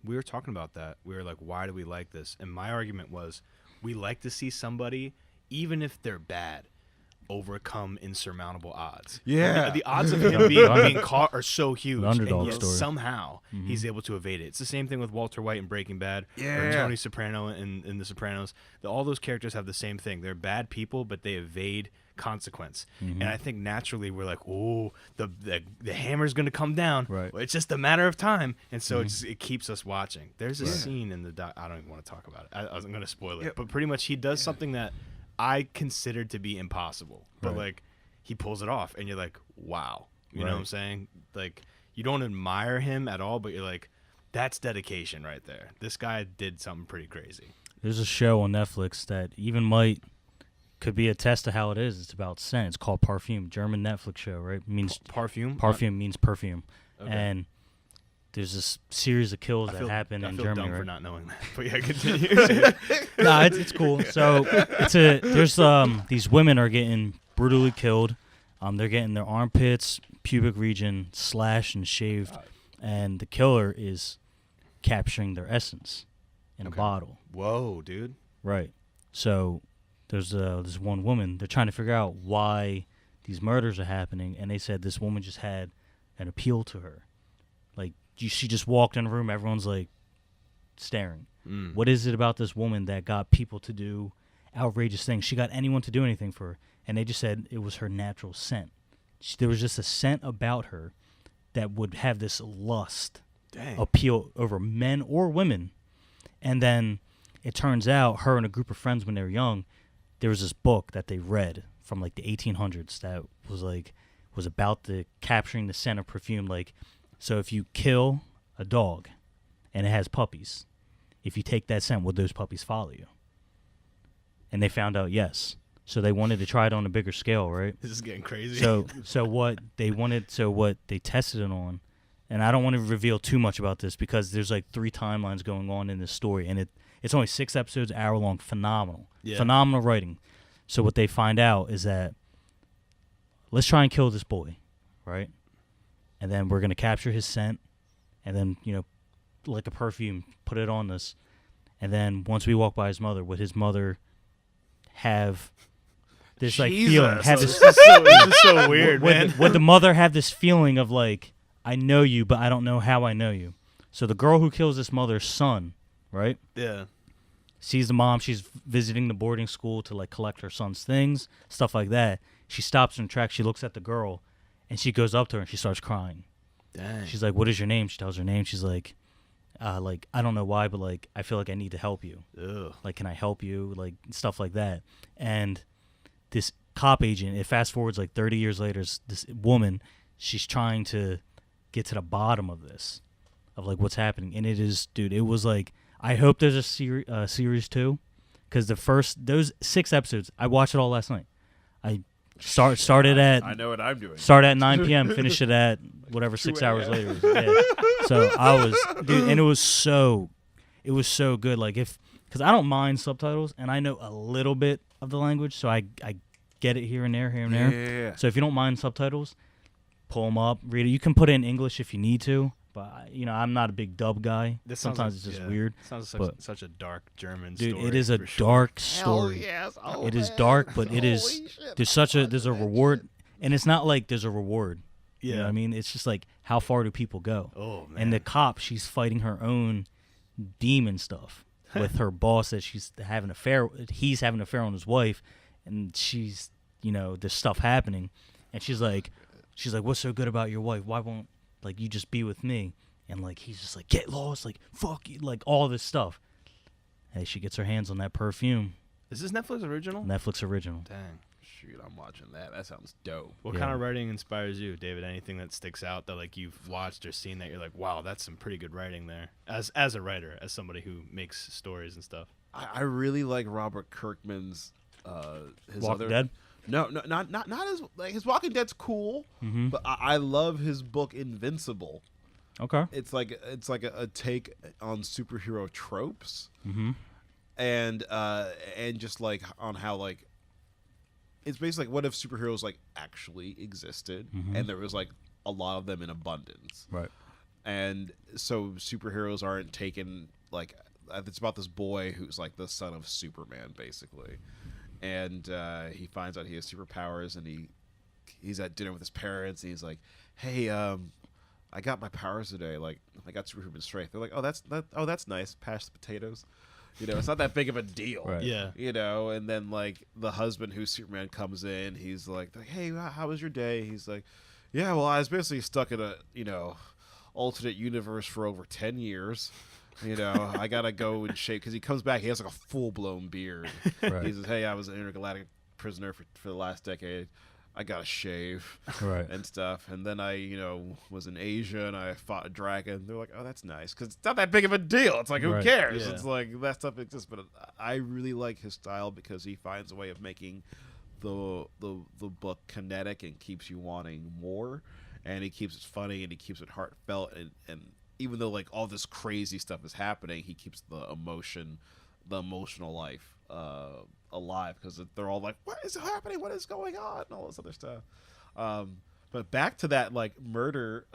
we were talking about that. We were like, why do we like this? And my argument was, we like to see somebody, even if they're bad, overcome insurmountable odds. Yeah. The odds of him being caught are so huge, The underdog and yet story. somehow he's able to evade it. It's the same thing with Walter White in Breaking Bad, or Yeah. Tony Soprano in The Sopranos. All those characters have the same thing. They're bad people, but they evade consequence. And I think naturally we're like, oh, the hammer's going to come down. Right. Well, it's just a matter of time, and so it keeps us watching. There's a scene in the I don't even want to talk about it. I wasn't going to spoil it, but pretty much he does something that I considered to be impossible, but like he pulls it off, and you're like, wow, you know what I'm saying? Like, you don't admire him at all, but you're like, that's dedication right there. This guy did something pretty crazy. There's a show on Netflix that even could be a test to how it is. It's about scent. It's called Parfume, German Netflix show, right? It means Parfume. Parfume means perfume, Okay. and there's this series of kills that happen in Germany. Dumb right? for not knowing that, but yeah, continue. No, it's cool. So there's these women are getting brutally killed. They're getting their armpits, pubic region slashed and shaved, and the killer is capturing their essence in a bottle. Whoa, dude. Right. So there's this one woman. They're trying to figure out why these murders are happening, and they said this woman just had an appeal to her. Like, she just walked in a room, everyone's like staring. What is it about this woman that got people to do outrageous things? She got anyone to do anything for her, and they just said it was her natural scent. There was just a scent about her that would have this lust appeal over men or women. And then it turns out her and a group of friends, when they were young, there was this book that they read from like the 1800s that was about the capturing the scent of perfume. Like, so if you kill a dog and it has puppies, if you take that scent, would those puppies follow you? And they found out yes. So they wanted to try it on a bigger scale, right? This is getting crazy. So what they tested it on, and I don't want to reveal too much about this because there's like 3 timelines going on in this story, and it's only 6 episodes, hour long, phenomenal writing. So what they find out is that let's try and kill this boy, right? And then we're gonna capture his scent, and then like a perfume, put it on this, and then once we walk by his mother, would his mother have this like feeling? Have this this is so weird, man. Would the mother have this feeling of like, I know you, but I don't know how I know you? So the girl who kills this mother's son, right? Yeah. Sees the mom. She's visiting the boarding school to like collect her son's things, stuff like that. She stops in her tracks. She looks at the girl, and she goes up to her and she starts crying. Dang. She's like, "What is your name?" She tells her name. She's like, I don't know why, but like I feel like I need to help you. Ugh. Like, can I help you? Like, stuff like that. And this cop agent, it fast forwards like 30 years later, this woman, she's trying to get to the bottom of this, of like what's happening. And it is, dude, it was like, I hope there's a series 2, because those 6 episodes, I watched it all last night. I started at, I know what I'm doing. started at 9 p.m., finished it at whatever 6 hours later. Yeah. So I was, dude, and it was so good. Like, because I don't mind subtitles, and I know a little bit of the language, so I get it here and there. Yeah. So if you don't mind subtitles, pull them up, read it. You can put it in English if you need to, but I'm not a big dub guy. Sometimes it's just weird. Sounds such a dark German Dude, story. it is a for sure. dark story. Yes. It is dark, but it is. There's a reward, and it's not like there's a reward. You know what I mean? It's just like, how far do people go? Oh, man. And the cop, she's fighting her own demon stuff with her boss that he's having an affair on his wife, and she's, this stuff happening, and she's like, what's so good about your wife? Why won't like you just be with me? And like he's just like, get lost, like fuck you, like all this stuff. Hey, she gets her hands on that perfume. Is this Netflix original? Netflix original. Dang. Shoot, I'm watching that. That sounds dope. What kind of writing inspires you, David? Anything that sticks out that like you've watched or seen that you're like, wow, that's some pretty good writing there. As a writer, as somebody who makes stories and stuff. I really like Robert Kirkman's his Walking Dead? No, not his, like, his Walking Dead's cool, but I love his book Invincible. Okay. It's like a take on superhero tropes, and just like on how like it's basically like, what if superheroes like actually existed and there was like a lot of them in abundance, Right. And so superheroes aren't taken like it's about this boy who's like the son of Superman basically, and he finds out he has superpowers, and he's at dinner with his parents, and he's like, hey, I got my powers today, like I got superhuman strength. They're like, oh that's nice, pass the potatoes. You know, it's not that big of a deal. Right. Yeah. You know, and then like the husband who's Superman comes in, he's like, hey, how was your day? He's like, yeah, well, I was basically stuck in a, you know, alternate universe for over 10 years. You know, I gotta go and shave, because he comes back, he has like a full-blown beard. Right. He says, hey, I was an intergalactic prisoner for the last decade. I gotta shave, Right. and stuff. And then I, you know, was in Asia and I fought a dragon. They're like, oh, that's nice, because it's not that big of a deal. It's like, who Right. cares? Yeah. It's like that stuff exists. But I really like his style because he finds a way of making the book kinetic and keeps you wanting more. And he keeps it funny and he keeps it heartfelt. And even though like all this crazy stuff is happening, he keeps the emotional life alive, because they're all like, what is happening, what is going on, and all this other stuff. But back to that like murder,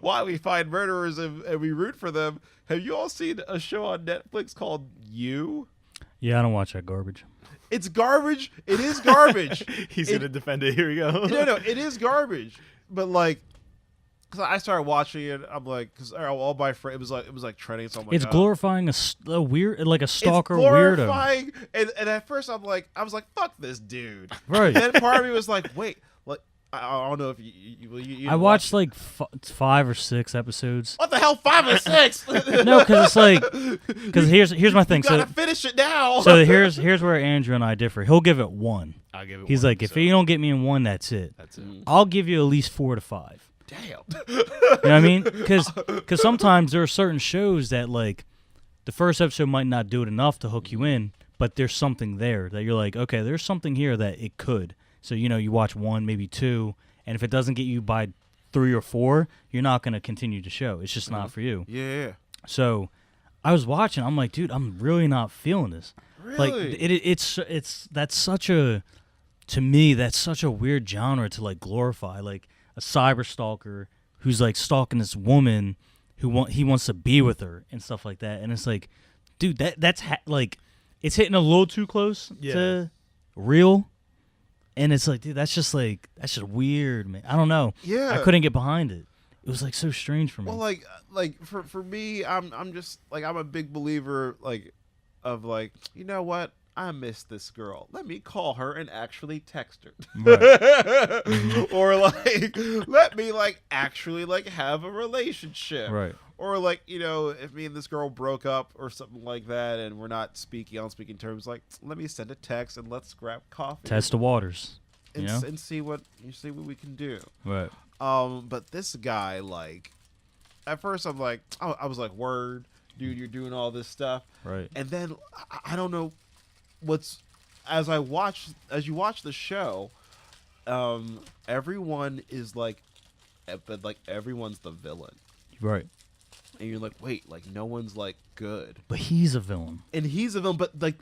why we find murderers and we root for them. Have you all seen a show on Netflix called You? Yeah, I don't watch that garbage. It's garbage. It is garbage. He's gonna defend it. Here we go. No, it is garbage. But like, because I started watching it, I'm like, because all my friends, it was like trending. So I'm like, It's glorifying a weird, like a stalker it's weirdo. glorifying, and at first I was like, fuck this dude. Right. Then part of me was like, wait, like I don't know if you I watched like 5 or 6 episodes. what the hell, 5 or 6? No, because it's like, because here's my thing. You gotta finish it now. So here's where Andrew and I differ. He'll give it 1. I'll give it He's one, like, if so you don't get me in 1, that's it. that's it. I'll give you at least 4 to 5. Damn. You know what I mean? Because sometimes there are certain shows that like the first episode might not do it enough to hook you in, but there's something there that you're like, okay, there's something here that it could. So you know, you watch 1, maybe 2, and if it doesn't get you by 3 or 4, you're not gonna continue the show. It's just not for you. Yeah. So I was watching. I'm like, dude, I'm really not feeling this. Like Really? it's that's such a, to me, that's such a weird genre to like glorify, like a cyber stalker who's like stalking this woman he wants to be with her and stuff like that. And it's like, dude, that's like, it's hitting a little too close to real. And it's like, dude, that's just weird, man. I don't know. Yeah. I couldn't get behind it. It was like so strange for me. Well, like for me, I'm just like, I'm a big believer like of like, you know what? I miss this girl. Let me call her and actually text her. Right. Or like, let me like actually like have a relationship. Right. Or like, you know, if me and this girl broke up or something like that and we're not on speaking terms, like, let me send a text and let's grab coffee. Test the waters. and, you know? and see what we can do. Right. But this guy, like, at first I'm like, I was like, word, dude, you're doing all this stuff. Right. And then I don't know as you watch the show, everyone is like, but like everyone's the villain. Right. And you're like, wait, like no one's like good. But he's a villain. And he's a villain, but like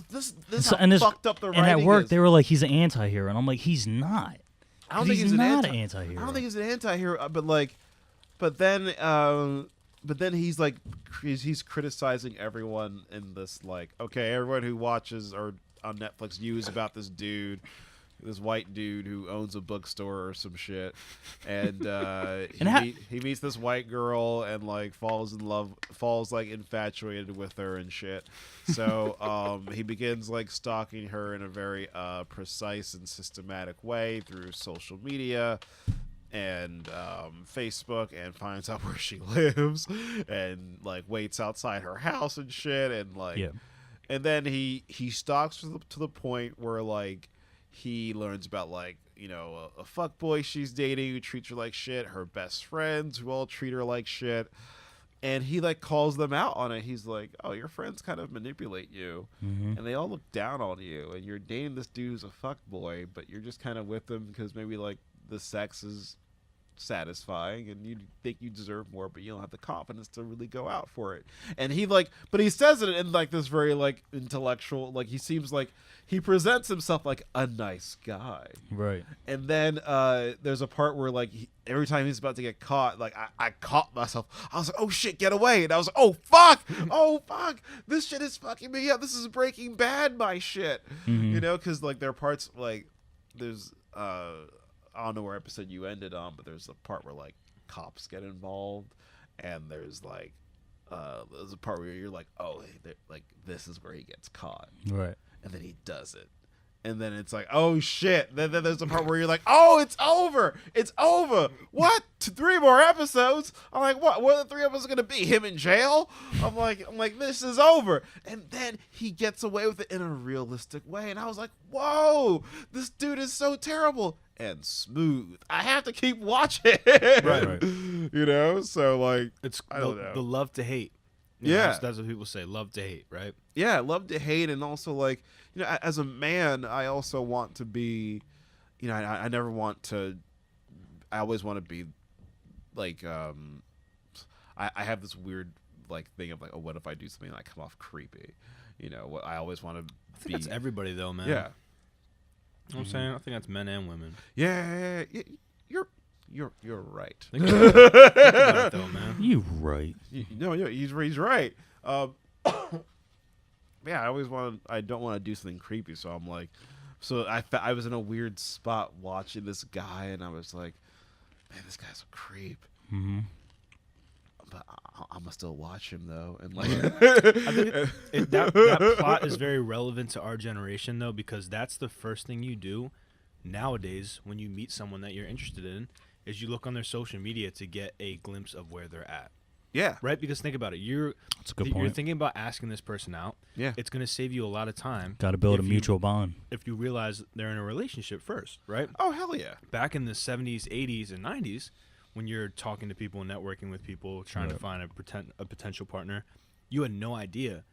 this So- how fucked up the and writing at work is. they were like, he's an anti-hero, and I'm like, he's not. I don't think he's he's not an an anti-hero. I don't think he's an anti-hero, but then he's like, he's criticizing everyone in this, like, okay, everyone who watches or on Netflix news about this dude, this white dude who owns a bookstore or some shit, and he meets this white girl and like falls like infatuated with her and shit. So he begins like stalking her in a very precise and systematic way through social media and Facebook, and finds out where she lives and like waits outside her house and shit, and like, Yeah. and then he stalks to the point where like he learns about like, you know, a fuckboy she's dating who treats her like shit, her best friends who all treat her like shit, and he like calls them out on it. He's like, oh, your friends kind of manipulate you, Mm-hmm. and they all look down on you, and you're dating this dude who's a fuckboy, but you're just kind of with him because maybe like the sex is satisfying, and you think you deserve more, but you don't have the confidence to really go out for it. And he like, but he says it in like this very like intellectual, like he seems like he presents himself like a nice guy. Right. And then there's a part where like every time he's about to get caught, like I caught myself. I was like, oh shit, get away. And I was like, oh fuck, this shit is fucking me up. This is Breaking Bad my shit. You know, because like there are parts like there's I don't know where episode you ended on, but there's a part where like cops get involved, and there's like there's a part where you're like, oh, like this is where he gets caught, Right. and then he does it, and then it's like, oh shit. Then there's a part where you're like, oh, it's over. What? 3 more episodes? I'm like, what are the 3 episodes gonna be? Him in jail? I'm like, this is over. And then he gets away with it in a realistic way, and I was like, whoa, this dude is so terrible and smooth. I have to keep watching. Right. You know, so like, It's I don't know. the love to hate. Yeah. That's what people say. Love to hate, right? Yeah, love to hate. And also like, you know, as a man, I also want to be, you know, I never want to, I always want to be like, I have this weird like thing of like, oh, what if I do something and I come off creepy? You know, what I always want to I think that's everybody though, man. Yeah. You know what I'm saying? I think that's men and women. Yeah, you're right. Think about it though, man. You right. No, he's right. Yeah, I don't want to do something creepy, so I'm like, so I was in a weird spot watching this guy, and I was like, man, this guy's a creep. Mm-hmm. But I'm gonna still watch him though, and like, I think that plot is very relevant to our generation though, because that's the first thing you do nowadays when you meet someone that you're interested in, is you look on their social media to get a glimpse of where they're at. yeah, Right? Because think about it. That's a good You're point. thinking about asking this person out. yeah, It's going to save you a lot of time. Got to build a if mutual bond. If you realize they're in a relationship first, right? oh hell yeah, Back in the 70s, 80s, and 90s, when you're talking to people and networking with people, trying to find a potential partner, you had no idea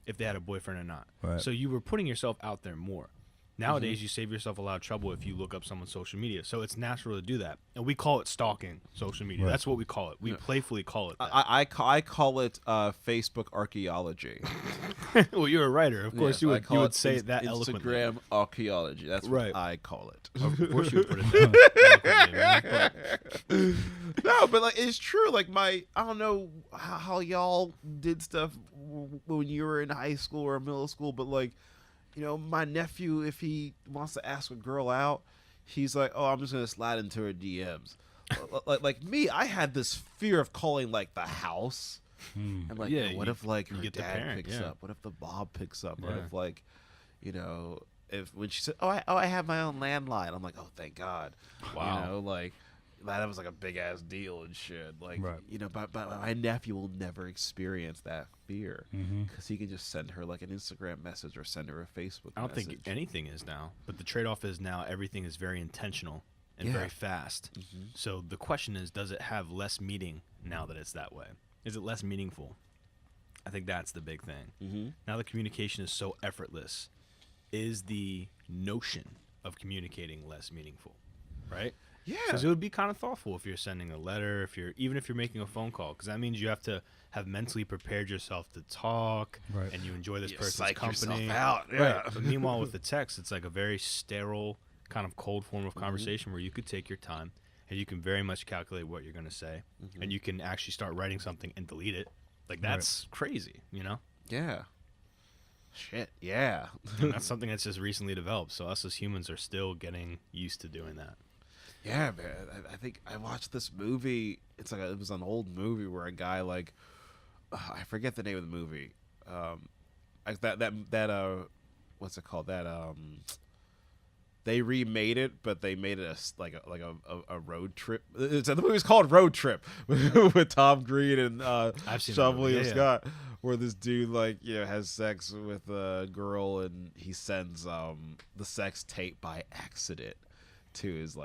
if they had a boyfriend or not. Right. So you were putting yourself out there more. Nowadays, you save yourself a lot of trouble if you look up someone's social media. So it's natural to do that. And we call it stalking social media. Right. That's what we call it. We playfully call it that. I call it Facebook archaeology. Well, you're a writer. Of course, Yeah, you I would call it say it that eloquently. Instagram archaeology. That's Right. what I call it. Of course you would put it that eloquently, man. But No, but like it's true. Like I don't know how y'all did stuff when you were in high school or middle school, but like, you know, my nephew, if he wants to ask a girl out, he's like, oh, I'm just gonna slide into her DMs. like me, I had this fear of calling like the house. And like, Yeah, what if like you her get the dad parent, picks yeah. up? What if the Bob picks up? What Yeah. if like, you know, if when she said, I have my own landline. I'm like, oh, thank God. Wow. You know, like that was like a big ass deal and shit. Like, Right. you know, but my nephew will never experience that fear because he can just send her like an Instagram message or send her a Facebook. I don't message. think anything is now. But the trade-off is now everything is very intentional and Yeah. very fast. So the question is, does it have less meaning now that it's that way? Is it less meaningful? I think that's the big thing. Now the communication is so effortless. Is the notion of communicating less meaningful? Right? Yeah. Because it would be kind of thoughtful if you're sending a letter, even if you're making a phone call, because that means you have to have mentally prepared yourself to talk, Right. and you enjoy this You person's psych company. yourself out, Right. yeah. But meanwhile, with the text, it's like a very sterile, kind of cold form of conversation where you could take your time and you can very much calculate what you're going to say, and you can actually start writing something and delete it. Like that's crazy, you know. Yeah. Shit. Yeah. And that's something that's just recently developed. So us as humans are still getting used to doing that. Yeah, man. I think I watched this movie. It's like it was an old movie where a guy like I forget the name of the movie. Like that what's it called? That they remade it, but they made it a road trip. The movie's called Road Trip with Tom Green and I've seen Sean that movie. William Yeah, Scott, where this dude like has sex with a girl and he sends the sex tape by accident to his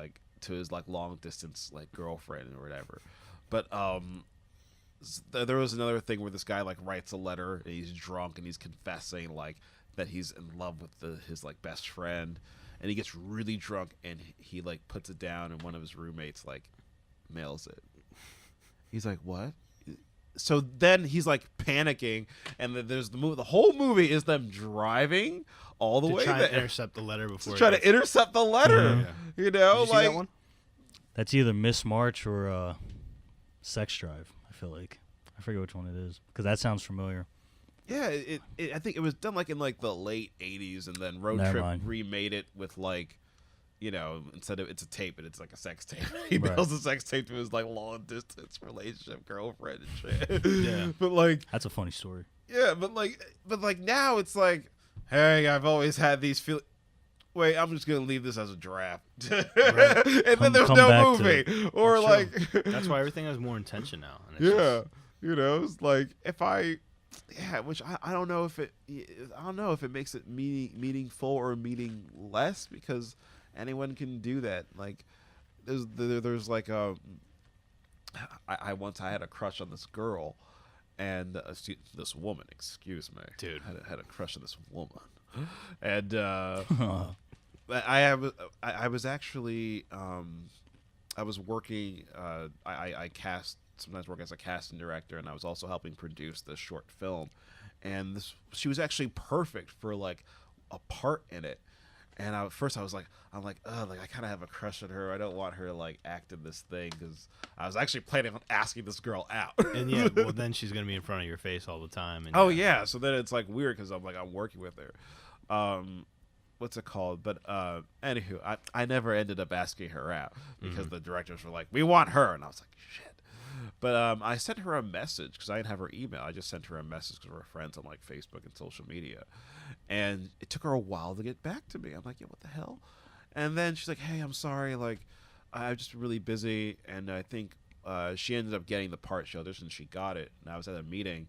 long distance like girlfriend or whatever. But there was another thing where this guy like writes a letter and he's drunk and he's confessing like that he's in love with his like best friend, and he gets really drunk and he like puts it down and one of his roommates like mails it. He's like, what? So then he's like panicking, and then there's the whole movie is them driving all the way try there to intercept the letter before. to try to intercept the letter. Yeah. You know, Did you see like that one? That's either Miss March or Sex Drive. I feel like I forget which one it is because that sounds familiar. yeah, I think it was done like in like the late '80s, and then Road Never Trip mind. remade it with like, you know, instead of it's a tape, and it's like a sex tape. He Right. mails a sex tape to his like long distance relationship girlfriend and shit. Yeah. But like, That's a funny story. yeah, but like now it's like, hey, I've always had these feelings. Wait, I'm just gonna leave this as a draft, and then there's Come no back to movie, or That's true. like, That's why everything has more intention now. And it's yeah, you know, it's like if which I don't know if it makes it meaningful or meaningless, because anyone can do that. Like there's like I once I had a crush on this girl, and this woman, excuse me, Dude. had a crush on this woman, and I was actually I was working I sometimes work as a casting director, and I was also helping produce this short film, and she was actually perfect for like a part in it. And at first I'm like, oh, like I kind of have a crush on her. I don't want her to like act in this thing, because I was actually planning on asking this girl out. And yeah, well then she's gonna be in front of your face all the time. And Oh yeah, so then it's like weird because I'm working with her. What's it called? But anywho, I never ended up asking her out because the directors were like, we want her, and I was like, shit. But I sent her a message because I didn't have her email. I just sent her a message because we're friends on like Facebook and social media, and it took her a while to get back to me. I'm like, yeah, what the hell? And then she's like, hey, I'm sorry, like I'm just really busy, and I think she ended up getting the part. She auditioned, and she got it, and I was at a meeting,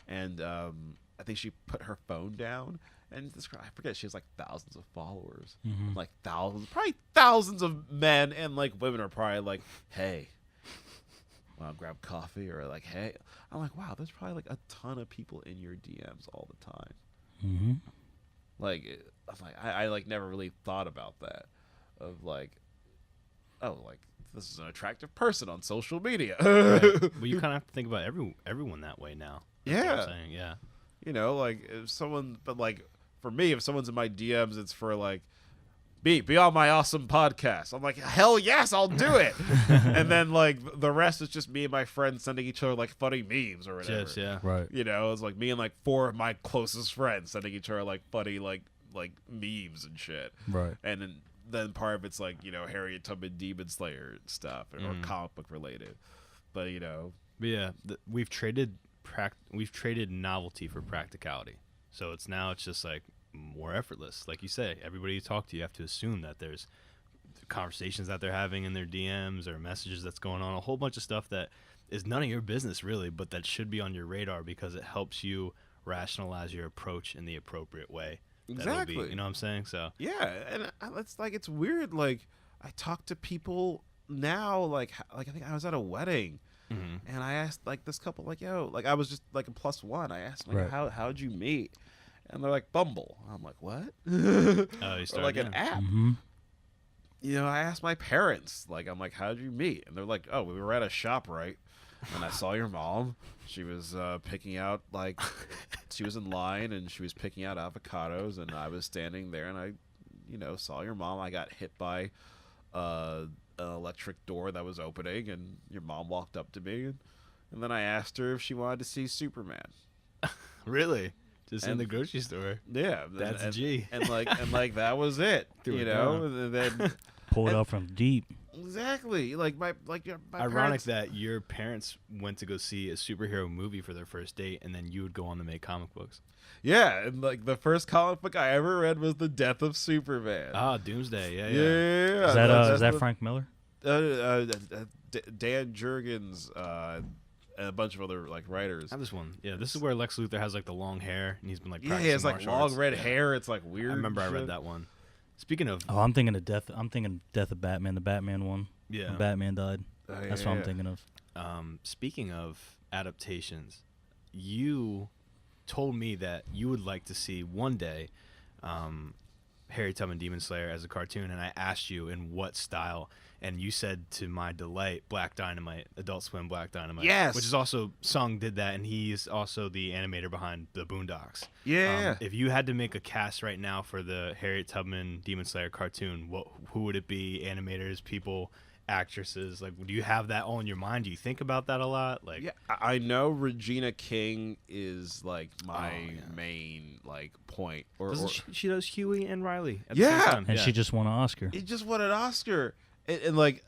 and I think she put her phone down. And this girl, I forget, she has like thousands of followers, like probably thousands of men and like women are probably like, hey, want to grab coffee, or like, hey. I'm like, wow, there's probably like a ton of people in your DMs all the time. Mm-hmm. Like, I'm like, I like never really thought about that, of like, oh, like this is an attractive person on social media. Right. Well, you kind of have to think about everyone that way now. That's what I'm Yeah. saying. Yeah. You know, like if someone, but like for me, if someone's in my DMs, it's for like, be on my awesome podcast. I'm like, hell yes, I'll do it. And then like the rest is just me and my friends sending each other like funny memes or whatever. Just yeah. Right. You know, it's like me and like 4 of my closest friends sending each other like funny like memes and shit. Right. And then part of it's like, you know, Harriet Tubman Demon Slayer stuff or comic book related. But you know, But yeah, we've traded novelty for practicality. So it's just like more effortless. Like you say, everybody you talk to, you have to assume that there's conversations that they're having in their DMs or messages that's going on, a whole bunch of stuff that is none of your business really, but that should be on your radar because it helps you rationalize your approach in the appropriate way. Exactly. You know what I'm saying? So yeah, and it's weird. Like I talk to people now, like I think I was at a wedding. And I asked like this couple, like, yo, like I was just like a +1. I asked them, like, Right. how'd you meet? And they're like, Bumble. I'm like, what? you Or start like an again. app. Mm-hmm. You know, I asked my parents, like, I'm like, how'd you meet? And they're like, oh, we were at a shop, right? And I saw your mom. She was picking out, like, she was in line and she was picking out avocados, and I was standing there and I, you know, saw your mom. I got hit by an electric door that was opening, and your mom walked up to me, and then I asked her if she wanted to see Superman. Really? Just in And- the grocery store. Yeah, That's and, G. and like that was it. Threw You it know, down. and then Pull it up from deep. exactly my Ironic parents, that your parents went to go see a superhero movie for their first date, and then you would go on to make comic books. yeah, and like the first comic book I ever read was The Death of Superman. Ah, Doomsday. Yeah. Yeah, Is that that's is that the- Frank Miller? Dan Jurgens and a bunch of other like writers. I have this one. Yeah, this is where Lex Luthor has like the long hair, and he's been like Yeah, practicing he has like martial long arts. red Yeah. hair. It's like weird. I remember I shit. read that one. Speaking of, Oh, I'm thinking of Death. I'm thinking Death of Batman, the Batman one. yeah, When Batman died. Oh, That's yeah, what I'm yeah. thinking of. Speaking of adaptations, you told me that you would like to see one day Harriet Tubman Demon Slayer as a cartoon, and I asked you in what style, and you said to my delight, Black Dynamite, Adult Swim Black Dynamite. Yes. Which is also, Sung did that, and he's also the animator behind the Boondocks. Yeah. If you had to make a cast right now for the Harriet Tubman Demon Slayer cartoon, who would it be? Animators, people, actresses? Like, do you have that all in your mind? Do you think about that a lot? Like, Yeah, I know Regina King is like my main like point. Or she does Huey and Riley at Yeah. the same time. And she just won an Oscar. it just won an Oscar, and like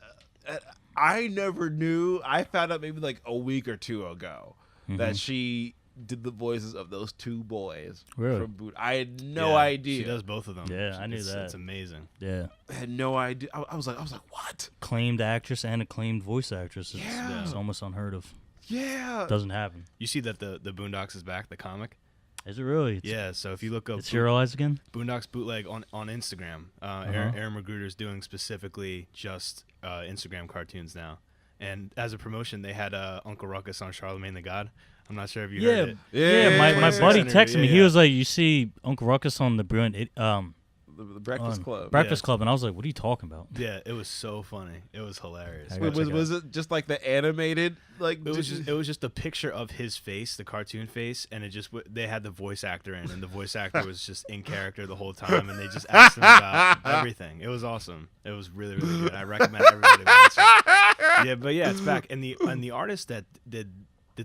I never knew. I found out maybe like a week or two ago that she did the voices of those two boys Really? from Boot. I had no Yeah, idea. She does both of them. Yeah, I knew that. It's amazing. Yeah. I had no idea. I was like, what? Acclaimed actress and acclaimed voice actress. Yeah. It's almost unheard of. Yeah. Doesn't happen. You see that the Boondocks is back, the comic? Is it really? Yeah, so if you look up It's serialized again? Boondocks Bootleg on Instagram, Aaron Magruder's doing specifically just Instagram cartoons now. And as a promotion, they had Uncle Ruckus on Charlemagne the God. I'm not sure if you heard it. Yeah, my buddy Yeah, texted me. He yeah. was like, "You see Uncle Ruckus on the Brilliant The Breakfast Club. Breakfast Club," and I was like, "What are you talking about?" Yeah, it was so funny. It was hilarious. I gotta check it Was it just like the animated like? It was just a picture of his face, the cartoon face, and it just they had the voice actor in, and the voice actor was just in character the whole time, and they just asked him about everything. It was awesome. It was really really good. I recommend everybody watch it. Yeah, but yeah, it's back, and the artist that did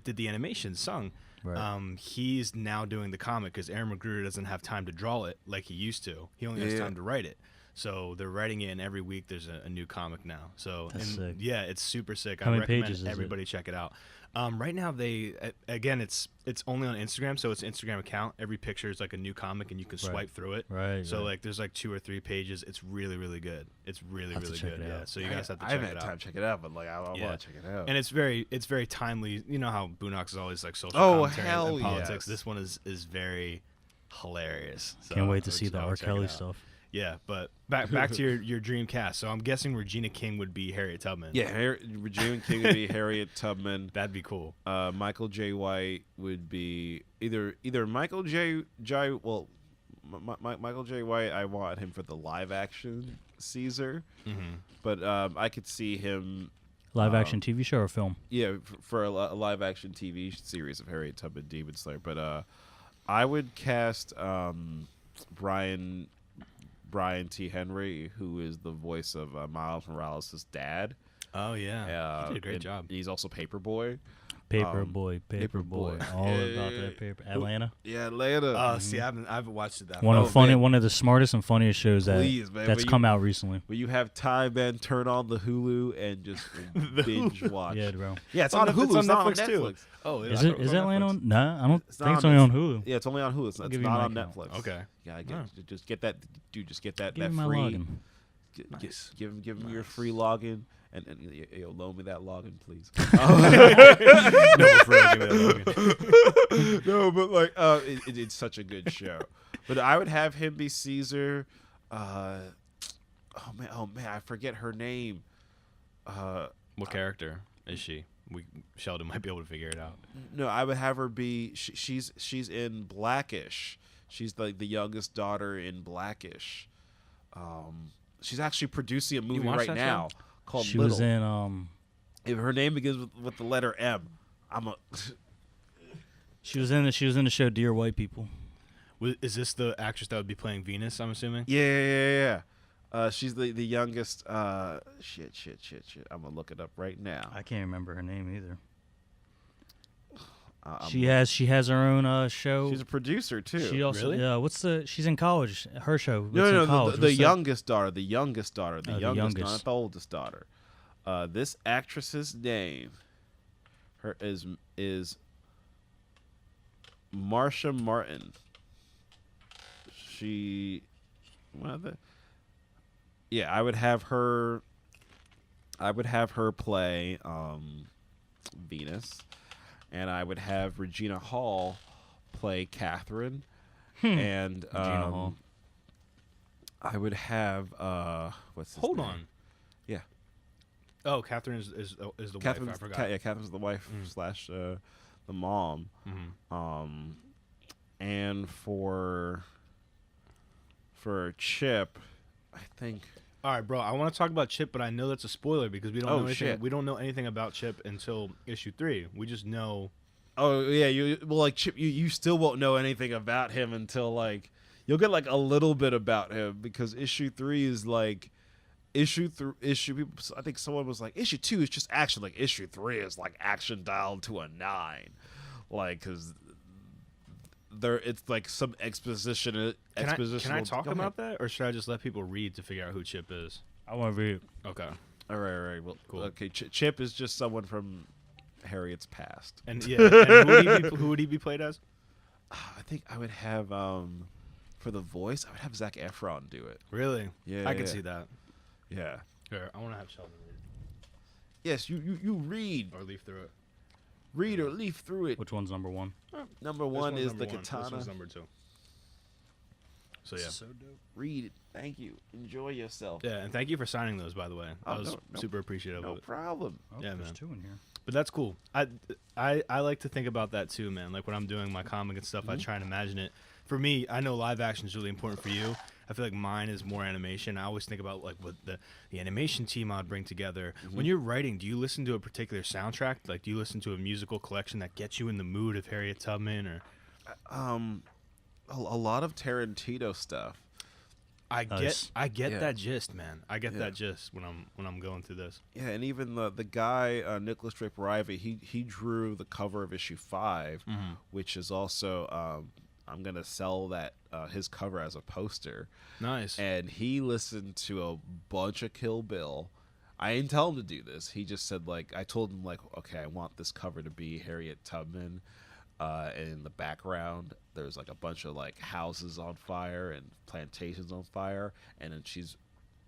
the animation, Sung. Right. He's now doing the comic because Aaron Magruder doesn't have time to draw it like he used to. He only has time to write it. So they're writing it, and every week there's a new comic now. So That's sick. Yeah, it's super sick. How I many recommend pages is it? everybody check it out. Right now it's only on Instagram, so it's an Instagram account. Every picture is like a new comic, and you can swipe through it. Right. So like there's like 2 or 3 pages. It's really really good. It's really Have to really check good. it Yeah. out. So you guys have to I check haven't it had out. time to check it out, but like I Yeah. want to check it out. And it's very timely. You know how Boondocks is always like social Oh, commentary hell and politics. yes. This one is very hilarious. So Can't wait I to would- see the I would R. check it Kelly out. stuff. Yeah, but back to your dream cast. So I'm guessing Regina King would be Harriet Tubman. Yeah, Regina King would be Harriet Tubman. That'd be cool. Michael J. White would be either Michael J. Well, Michael J. White. I want him for the live action Caesar, but I could see him. Live action TV show or film? Yeah, for a live action TV series of Harriet Tubman Demon Slayer. But I would cast Brian T. Henry, who is the voice of Miles Morales' dad. Oh yeah, he did a great and job. He's also Paperboy. Paperboy, Paperboy. all Yeah, about yeah, that paper. Atlanta. Yeah, Atlanta. See, I haven't watched it that. One far. of man. one of the smartest and funniest shows Please, man, that's will come you- out recently. When you have time, man, turn on the Hulu and just binge watch. Yeah, bro. Yeah, it's on Hulu. It's on not Netflix too. Netflix. Oh, Is it Atlanta on? Nah, I don't It's not think it's on only on Netflix. Hulu. Yeah, it's only on Hulu. It's give you not my on account. Netflix. Okay. Yeah, Oh. just get that, dude. Just get that. Give that me my free. login. Nice. Give him your free login and yo, loan me that login, please. No, for real, give me that login. No, but like, it's such a good show. But I would have him be Caesar. Oh man, I forget her name. What character is she? Sheldon might be able to figure it out. No, I would have her be. She's in Blackish. She's like the youngest daughter in Blackish. She's actually producing a movie watch right that now called She Little. was in If her name begins with the letter M, she was in the show Dear White People. Is this the actress that would be playing Venus? I'm assuming. Yeah. She's the youngest. Shit. I'm gonna look it up right now. I can't remember her name either. I'm- She has her own show. She's a producer too. She also Really? she's in college. Her show. No, college. the What's that? youngest daughter, the youngest, the not youngest. the oldest daughter. This actress's name, is Marsha Martin. I would have her. I would have her play Venus, and I would have Regina Hall play Catherine, and Regina Hall. I would have what's his Hold name? on. Yeah. Oh, Catherine is the wife. I Catherine's, forgot. Catherine's the wife slash the mom. Mhm. And for For Chip, I think. All right, bro. I want to talk about Chip, but I know that's a spoiler because we don't know anything. Shit. We don't know anything about Chip until issue 3. We just know. Oh yeah, like Chip, you still won't know anything about him until like you'll get like a little bit about him because issue 3 is like issue. I think someone was like issue 2 is just action. Like issue 3 is like action dialed to a 9, like because it's like some exposition. Can I talk about that, or should I just let people read to figure out who Chip is? I want to read. Okay. All right. Well, Cool. Okay, Chip is just someone from Harriet's past. And and who would he be played as? I think I would have for the voice, I would have Zac Efron do it. Really? Yeah, I can see that. Yeah. Here, I want to have Sheldon read Yes, you read. or leaf through it. Read or leaf through it. Which one's number 1? Number This one one's is number the one. This katana. one's number 2. So yeah. So dope. Read it. Thank you. Enjoy yourself. Yeah, and thank you for signing those, by the way. I Oh, was no super appreciative No of it. problem. Oh, Yeah, there's man. 2 in here. But that's cool. I like to think about that too, man. Like when I'm doing my comic and stuff, I try and imagine it. For me, I know live action is really important for you. I feel like mine is more animation. I always think about like what the animation team I'd bring together. When you're writing, do you listen to a particular soundtrack? Like, do you listen to a musical collection that gets you in the mood of Harriet Tubman? Or A lot of Tarantino stuff. I Nice. get Yeah. that gist, man. I get Yeah. that gist when I'm going through this. Yeah, and even the guy Nicholas Draper-Ivey, he drew the cover of issue 5, which is also I'm gonna sell that his cover as a poster. Nice. And he listened to a bunch of Kill Bill. I didn't tell him to do this. He just said like I told him like, okay, I want this cover to be Harriet Tubman. And in the background, there's like a bunch of like houses on fire and plantations on fire, and then she's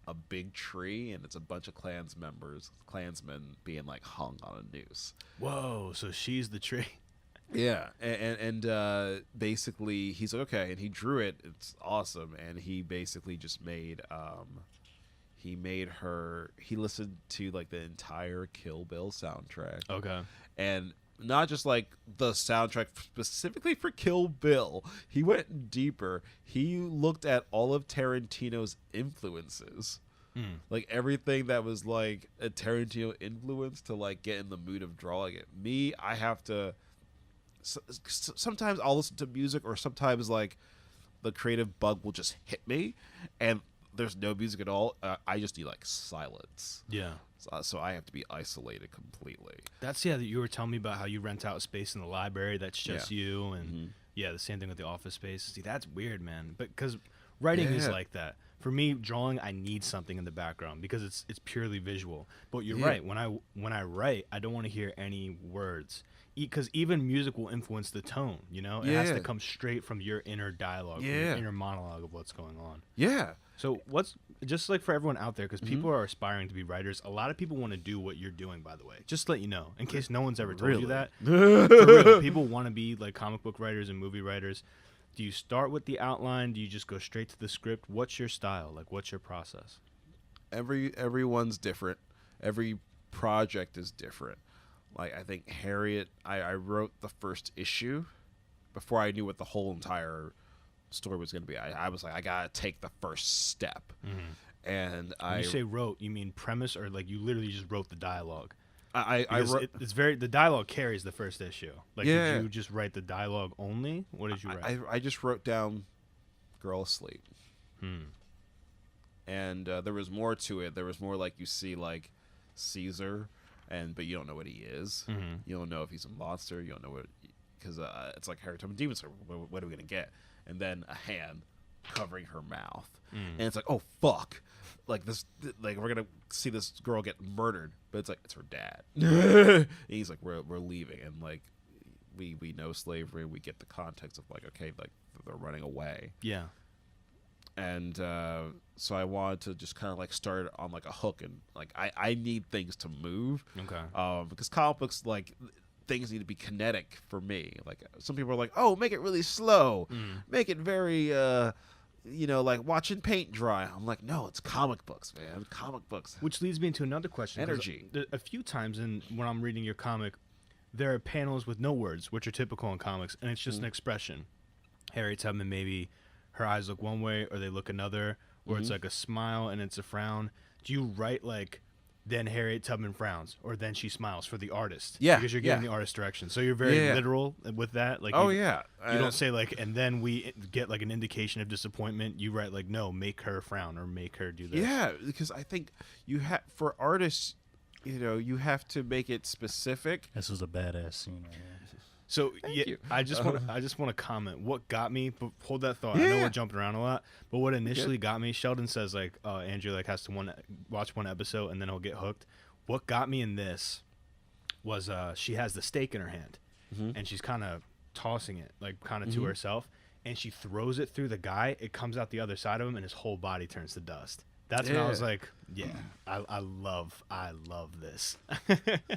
a big tree, and it's a bunch of Klansmen being like hung on a noose. Whoa, so she's the tree. Yeah, and basically he's like, okay, and he drew it. It's awesome, and he basically just made he listened to like the entire Kill Bill soundtrack. Okay. And not just like the soundtrack specifically for Kill Bill. He went deeper. He looked at all of Tarantino's influences. Like everything that was like a Tarantino influence to like get in the mood of drawing it. Me, I have to sometimes I'll listen to music, or sometimes like the creative bug will just hit me and there's no music at all. I just need like silence. Yeah. So I have to be isolated completely. That's that you were telling me about how you rent out a space in the library that's just you, and the same thing with the office space. See, that's weird, man. But because writing is Yeah. like that. For me, drawing, I need something in the background because it's purely visual. But you're Yeah. right. When I write, I don't want to hear any words, because even music will influence the tone. You know, it has to Yeah. come straight from your inner dialogue, from Yeah. your inner monologue of what's going on. Yeah. So what's just like for everyone out there, because people are aspiring to be writers. A lot of people want to do what you're doing, by the way. Just to let you know, in case no one's ever told you that. For real, people want to be like comic book writers and movie writers. Do you start with the outline? Do you just go straight to the script? What's your style? Like, what's your process? Everyone's different. Every project is different. Like I think Harriet, I wrote the first issue before I knew what the whole entire story was going to be. I was like, I gotta take the first step. And When you say wrote, you mean premise, or like you literally just wrote the dialogue? I Because wrote. it's very, the dialogue carries the first issue. Like, Yeah. did you just write the dialogue only? What did you write? I just wrote down "girl asleep," and there was more to it. There was more like you see like Caesar, but you don't know what he is. You don't know if he's a monster. You don't know what, because it's like Harriet Tubman Demon Slayer. What are we gonna get? And then a hand covering her mouth, and it's like, oh fuck, like this, like we're gonna see this girl get murdered, but it's like it's her dad. And he's like, we're leaving, and like we know slavery. We get the context of like, okay, like they're running away. Yeah. And so I wanted to just kind of like start on like a hook, and like I need things to move. Okay. Because comic books, like things need to be kinetic for me. Like some people are like, oh, make it really slow, make it very like watching paint dry. I'm like, no, it's comic books, man. Comic books. Which leads me into another question. 'cause Energy. A few times when I'm reading your comic, there are panels with no words, which are typical in comics, and it's just an expression. Harriet Tubman maybe her eyes look one way or they look another, or it's like a smile and it's a frown? Do you write like, then Harriet Tubman frowns, or then she smiles for the artist? Yeah, because you're giving the artist direction. So you're very literal with that. Like, you don't say like, and then we get like an indication of disappointment. You write like, no, make her frown or make her do this. Yeah, because I think you have for artists, you have to make it specific. This was a badass scene right here. So Thank you. I just want to comment. What got me? But hold that thought. I know we're jumping around a lot, but what initially got me, Sheldon says like, Andrew like has to watch one episode and then he'll get hooked. What got me in this was she has the steak in her hand and she's kind of tossing it like kind of to herself, and she throws it through the guy. It comes out the other side of him and his whole body turns to dust. That's when I was like, I love this.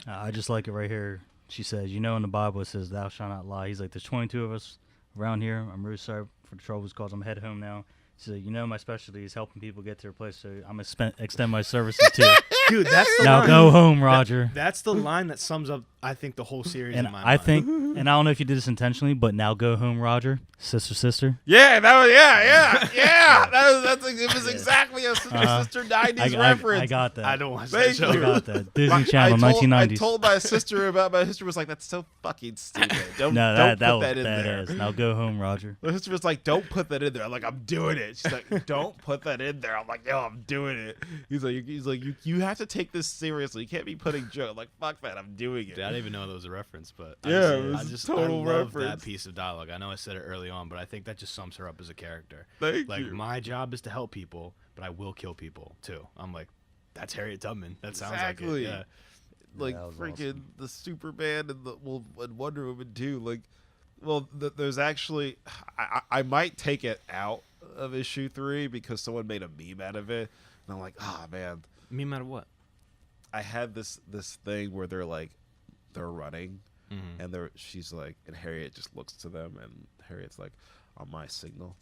I just like it right here. She says, in the Bible it says, thou shalt not lie. He's like, there's 22 of us around here. I'm really sorry for the troubles caused. I'm head home now. She said, my specialty is helping people get to their place, so I'm going to extend my services too. Dude, that's the now line. Go home, Roger. That's the line that sums up, I think, the whole series And in my I mind. think, and I don't know if you did this intentionally, but now go home, Roger. Sister. Yeah, that was it was exactly a sister 90s reference. I got that. I don't watch Thank that show. I got that. Disney Channel, I 1990s. told my sister about. My sister was like, "That's so fucking stupid. Don't that put was that in badass. there." Now go home, Roger. My sister was like, "Don't put that in there." I'm like, "I'm doing it." She's like, "Don't put that in there." I'm like, "Yo, I'm doing it." He's like, "You have to take this seriously. You can't be putting joke." I'm like, "Fuck that, I'm doing it." Dude, I didn't even know that was a reference, but Yeah, it was I just total I love reference. that piece of dialogue. I know I said it early on, but I think that just sums her up as a character. Thank like, you. my job is to help people, but I will kill people too. I'm like, that's Harriet Tubman. That sounds Exactly. like it. Like that was freaking awesome. the Superman and Wonder Woman too. Like, there's actually I might take it out of issue 3 because someone made a meme out of it, and I'm like, man. Me matter what. I had this thing where they're running, and she's like, and Harriet just looks to them, and Harriet's like, on my signal,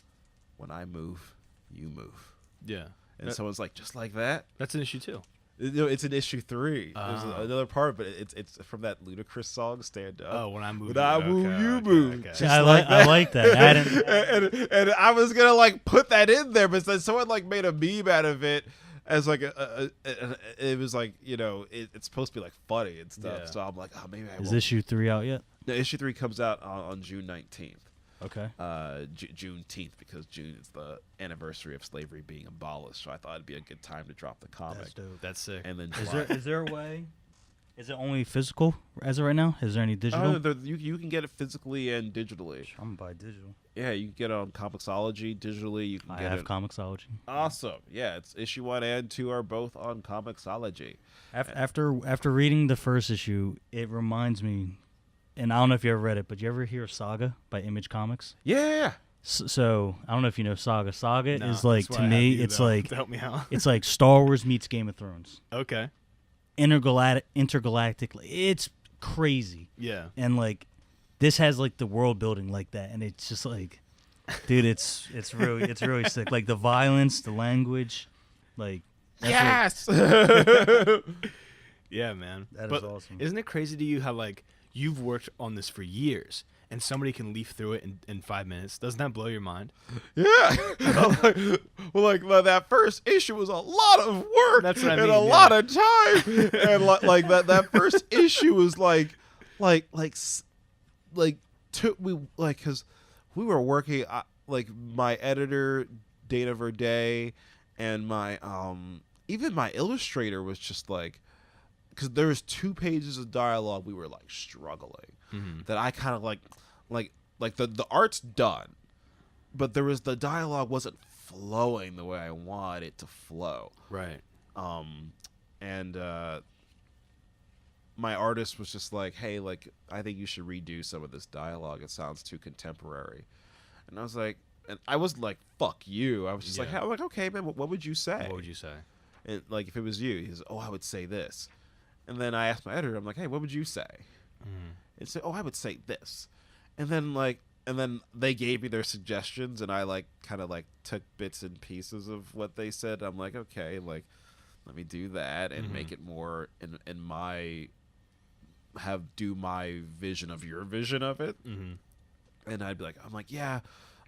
when I move, you move. Yeah. And someone's like, just like that. That's an issue too. It's in issue 3. There's Oh. another part, but it's from that Ludacris song, "Stand Up." Oh, when I move, When I move, you move. Okay. Just I like like that. I didn't, and I was gonna put that in there, but then someone made a meme out of it as it was it's supposed to be funny and stuff. Yeah. So I'm like, maybe I is won't. issue 3 out yet? No, issue 3 comes out on June 19th. Okay. Juneteenth, because June is the anniversary of slavery being abolished. So I thought it'd be a good time to drop the comic. That's dope. That's sick. And then Is there a way? Is it only physical as of right now? Is there any digital? you can get it physically and digitally. I'm gonna buy digital. Yeah, you can get it on Comixology digitally. You can I get have it. Comixology. Awesome. Yeah, it's issue 1 and 2 are both on Comixology. After reading the first issue, it reminds me, and I don't know if you ever read it, but you ever hear Saga by Image Comics? Yeah. So I don't know if you know Saga. Saga No, is that's why to I me, have you, it's though, like to help me out. it's like Star Wars meets Game of Thrones. Okay. Intergalactic. It's crazy. Yeah. And this has the world building like that, and it's just dude, it's really sick. The violence, the language, that's Yes. Yeah, man. That is awesome. Isn't it crazy to you how you've worked on this for years and somebody can leaf through it in 5 minutes? Doesn't that blow your mind? Yeah. That first issue was a lot of work. That's what I and mean, a yeah. lot of time. And that first issue was because we were working my editor Dana Verde and my even my illustrator was just because there was 2 pages of dialogue we were struggling that I kind of the art's done, but the dialogue wasn't flowing the way I wanted it to flow. Right. And my artist was just like, hey, I think you should redo some of this dialogue. It sounds too contemporary. And I was like, fuck you. I was just Yeah. I'm like, okay, man, what would you say? What would you say? And if it was you, he's, I would say this. And then I asked my editor, I'm like, hey, what would you say? And say, I would say this. And then they gave me their suggestions, and I kind of took bits and pieces of what they said. I'm like, okay, let me do that and make it more in my do my vision of your vision of it. And I'm like, yeah,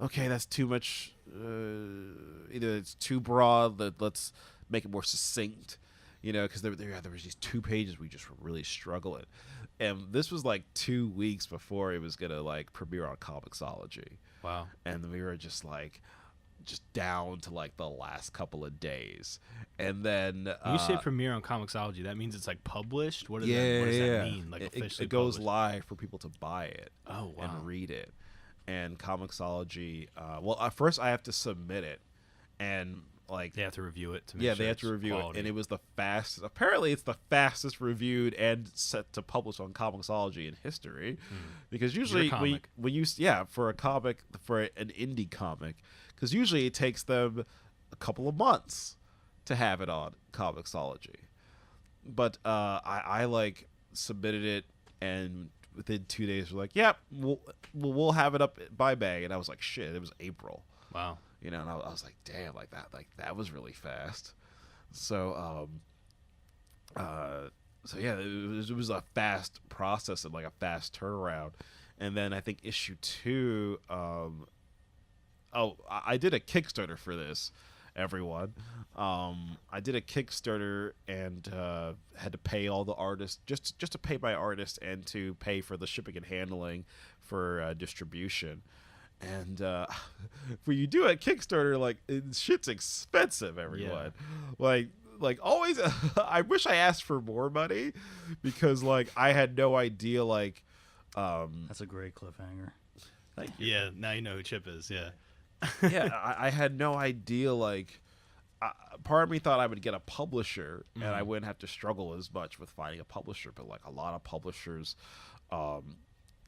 okay, that's too much. Either it's too broad. Let's make it more succinct, because there was these 2 pages we just were really struggling, and this was like 2 weeks before it was gonna like premiere on Comixology. Wow. And we were just down to like the last couple of days, and then When you say premiere on Comixology, that means it's like published. What does yeah, that, what does yeah. that mean? Like officially it goes published? live for people to buy it. Oh wow. And read it. And Comixology, first I have to submit it, and like They have to review it to make yeah, sure they have to it's review quality. it, and it was the fastest. Apparently, it's the fastest reviewed and set to publish on Comixology in history, because usually comic. when you for a comic, for an indie comic, because usually it takes them a couple of months to have it on Comixology, but I like submitted it, and within 2 days we're like, yep, we'll have it up by May, and I was like, shit, it was April. Wow. And I was like, damn, that was really fast. So, so yeah, it was a fast process and like a fast turnaround. And then I think issue 2, I did a Kickstarter for this, everyone. I did a Kickstarter and had to pay all the artists, just to pay my artist and to pay for the shipping and handling for distribution. And when you do a Kickstarter, like shit's expensive, everyone. Yeah. Like always, I wish I asked for more money, because like I had no idea. Like, That's a great cliffhanger. thank you. Yeah. Now you know who Chip is. Yeah. Yeah, I had no idea. Like, part of me thought I would get a publisher, and I wouldn't have to struggle as much with finding a publisher. But like a lot of publishers,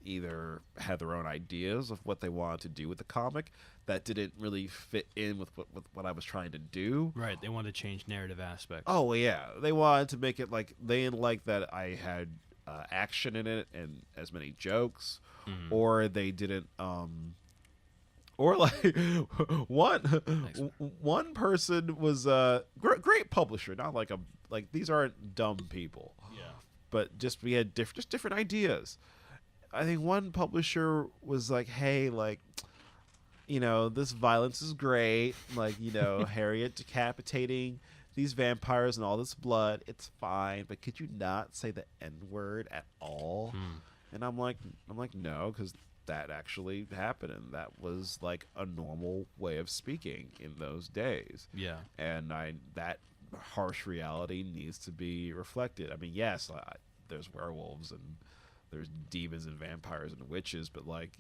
either had their own ideas of what they wanted to do with the comic that didn't really fit in with what I was trying to do. Right. They want to change narrative aspects. Oh yeah, they wanted to make it like they didn't like that I had action in it and as many jokes, or they didn't. Or like one person was a great publisher, not like these aren't dumb people. Yeah. But just we had different ideas. I think one publisher was like, hey, like, this violence is great. Like, Harriet decapitating these vampires and all this blood, it's fine. But could you not say the N-word at all? And I'm like, no, because that actually happened, and that was like a normal way of speaking in those days. Yeah. And that harsh reality needs to be reflected. I mean, yes, there's werewolves and there's demons and vampires and witches, but like,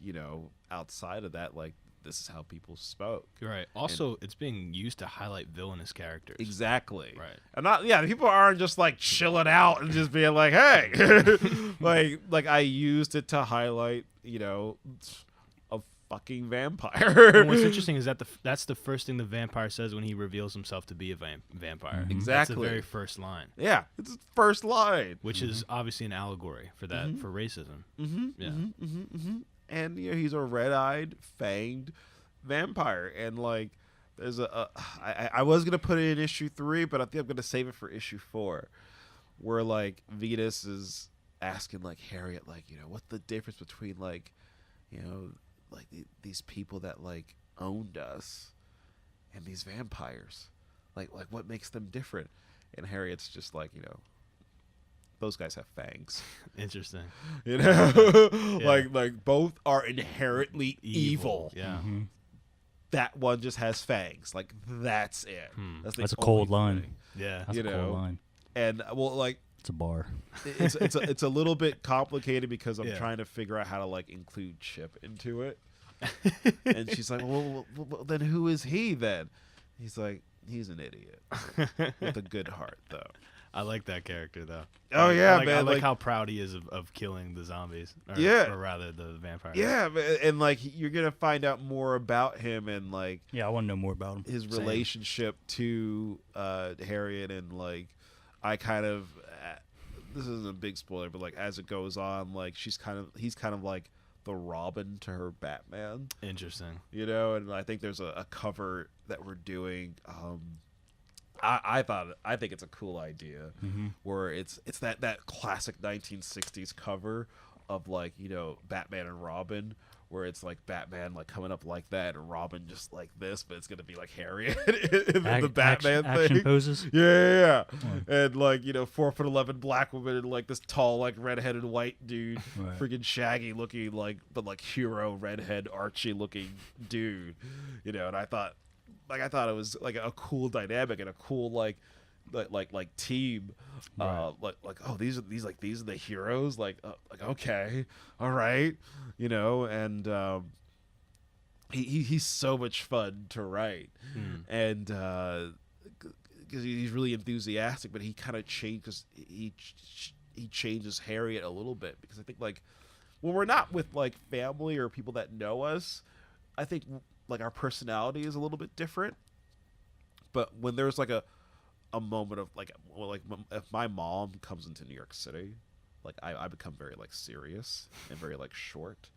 outside of that, like, this is how people spoke. Right. Also, it's being used to highlight villainous characters. Exactly. Right. People aren't just like chilling out and just being like, hey, like I used it to highlight, a fucking vampire. And what's interesting is that that's the first thing the vampire says when he reveals himself to be a vampire. Exactly. That's the very first line. Yeah, it's the first line. Which is obviously an allegory for that, for racism. Yeah. And he's a red-eyed, fanged vampire, and like, there's I was gonna put it in issue 3, but I think I'm gonna save it for issue 4, where like Venus is asking like Harriet, like, what's the difference between like, like these people that like owned us and these vampires, like what makes them different? And Harriet's just like, those guys have fangs. Interesting. Yeah. Like both are inherently evil. Yeah. That one just has fangs. Like, that's it. That's a cold only line. thing. Yeah. That's a cold line. And like, It's a bar. it's a little bit complicated because I'm Yeah. trying to figure out how to like include Chip into it. And she's like, well, then who is he then? He's like, he's an idiot with a good heart, though. I like that character though. Oh yeah, man! I man! like how proud he is of killing the zombies. Or rather the vampires. Yeah, and like you're gonna find out more about him and like Yeah, I want to know more about him. his relationship to Harriet, and like I kind of this isn't a big spoiler, but like as it goes on, like he's kind of like the Robin to her Batman. Interesting. And I think there's a cover that we're doing. I think it's a cool idea where it's that classic 1960s cover of like Batman and Robin, where it's like Batman like coming up like that, and Robin just like this, but it's gonna be like Harriet in the Batman thing. Action poses. Yeah. And like 4'11" black woman and like this tall like redheaded white dude, Right. freaking Shaggy looking but hero redhead Archie looking dude, and I thought it was like a cool dynamic and a cool like team, Right. these are the heroes, okay, all right, and he's so much fun to write, and because he's really enthusiastic, but he kind of changes he changes Harriet a little bit, because I think like when we're not with like family or people that know us, I think like our personality is a little bit different, but when there's like a moment of if my mom comes into New York City, like I become very like serious and very like short,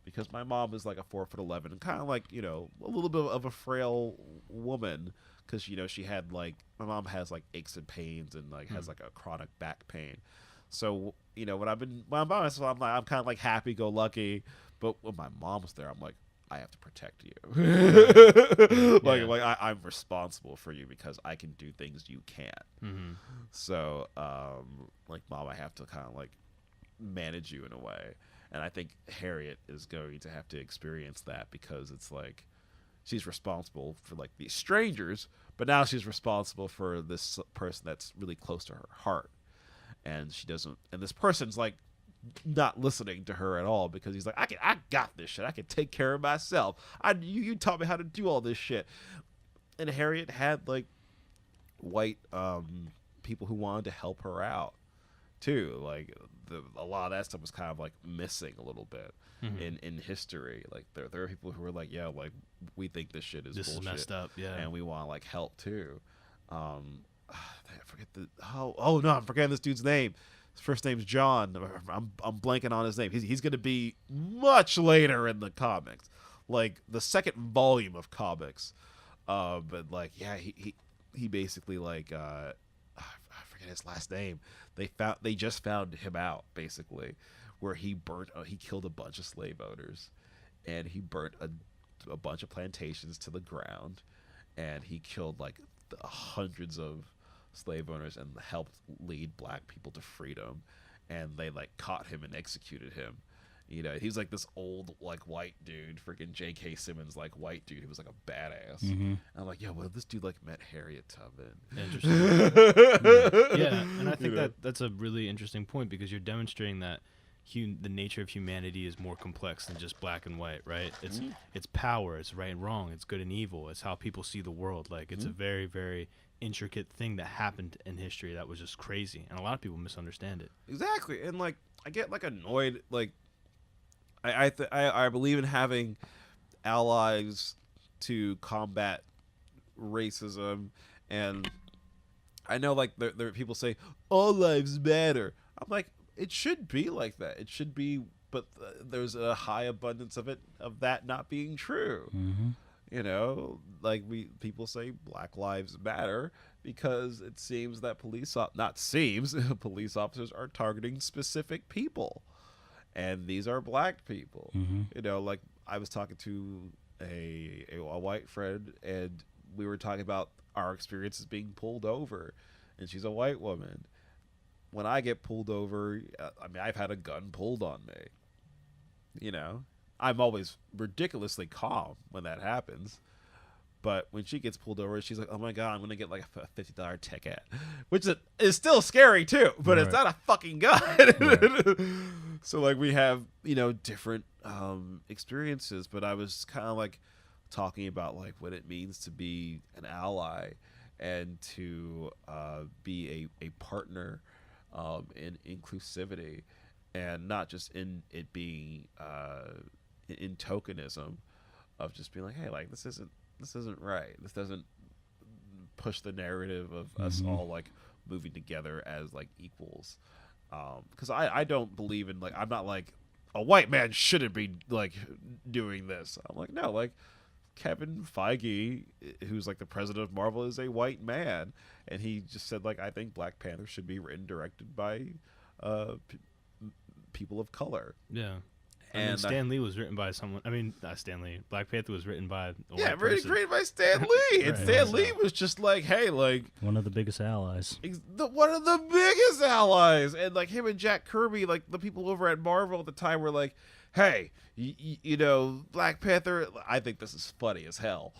because my mom is like a 4'11" and kind of like a little bit of a frail woman, because she had like, my mom has like aches and pains and like has like a chronic back pain. So when I'm by myself, I'm kind of like happy go lucky, but when my mom's there, I'm like, I have to protect you. I'm responsible for you because I can do things you can't. So Mom, I have to kind of like manage you in a way, and I think Harriet is going to have to experience that, because it's like she's responsible for like these strangers, but now she's responsible for this person that's really close to her heart, and this person's like not listening to her at all, because he's like, I got this shit. I can take care of myself. You taught me how to do all this shit. And Harriet had like white people who wanted to help her out too. Like a lot of that stuff was kind of like missing a little bit in history. Like there are people who were like, yeah, like we think this shit is bullshit. Is messed up, yeah, and we want to like help too. I forget I'm forgetting this dude's name. His first name's John. I'm blanking on his name. He's going to be much later in the comics, like the second volume of comics. But like, yeah, he basically like I forget his last name. They just found him out basically, where he killed a bunch of slave owners, and he burnt a bunch of plantations to the ground, and he killed like hundreds of slave owners and helped lead black people to freedom, and they like caught him and executed him. He's like this old like white dude, freaking J.K. Simmons like white dude who was like a badass. And I'm like, well, this dude like met Harriet Tubman. Interesting. Yeah, and I think that's a really interesting point, because you're demonstrating that the nature of humanity is more complex than just black and white, right? It's power, it's right and wrong, it's good and evil, it's how people see the world. Like it's a very, very intricate thing that happened in history that was just crazy, and a lot of people misunderstand it. Exactly. And like I get like annoyed, like I believe in having allies to combat racism, and I know like there are people say all lives matter. I'm like, it should be like that. It should be, but there's a high abundance of that not being true. Like people say Black Lives Matter because it seems that police officers are targeting specific people, and these are black people. Like I was talking to a white friend, and we were talking about our experiences being pulled over, and she's a white woman. When I get pulled over, I mean, I've had a gun pulled on me. I'm always ridiculously calm when that happens. But when she gets pulled over, she's like, oh my God, I'm going to get like a $50 ticket. Which is still scary too, but It's not a fucking gun. Right. So like we have, different experiences. But I was kind of like talking about like what it means to be an ally and to be a partner in inclusivity, and not just in it being in tokenism of just being like, hey, like this isn't right. This doesn't push the narrative of us all like moving together as like equals. Because I don't believe in like, I'm not like a white man shouldn't be like doing this. I'm like, no, like Kevin Feige, who's like the president of Marvel, is a white man, and he just said like, I think Black Panther should be written directed by people of color. Yeah. I mean, Stan Lee was written by someone. I mean, not Stan Lee. Black Panther was written by a white person. Written by Stan Lee. And Right. Stan Lee was just like, hey, like, One of the biggest allies. one of the biggest allies. And like him and Jack Kirby, like the people over at Marvel at the time were like, hey, you know, Black Panther, I think this is funny as hell.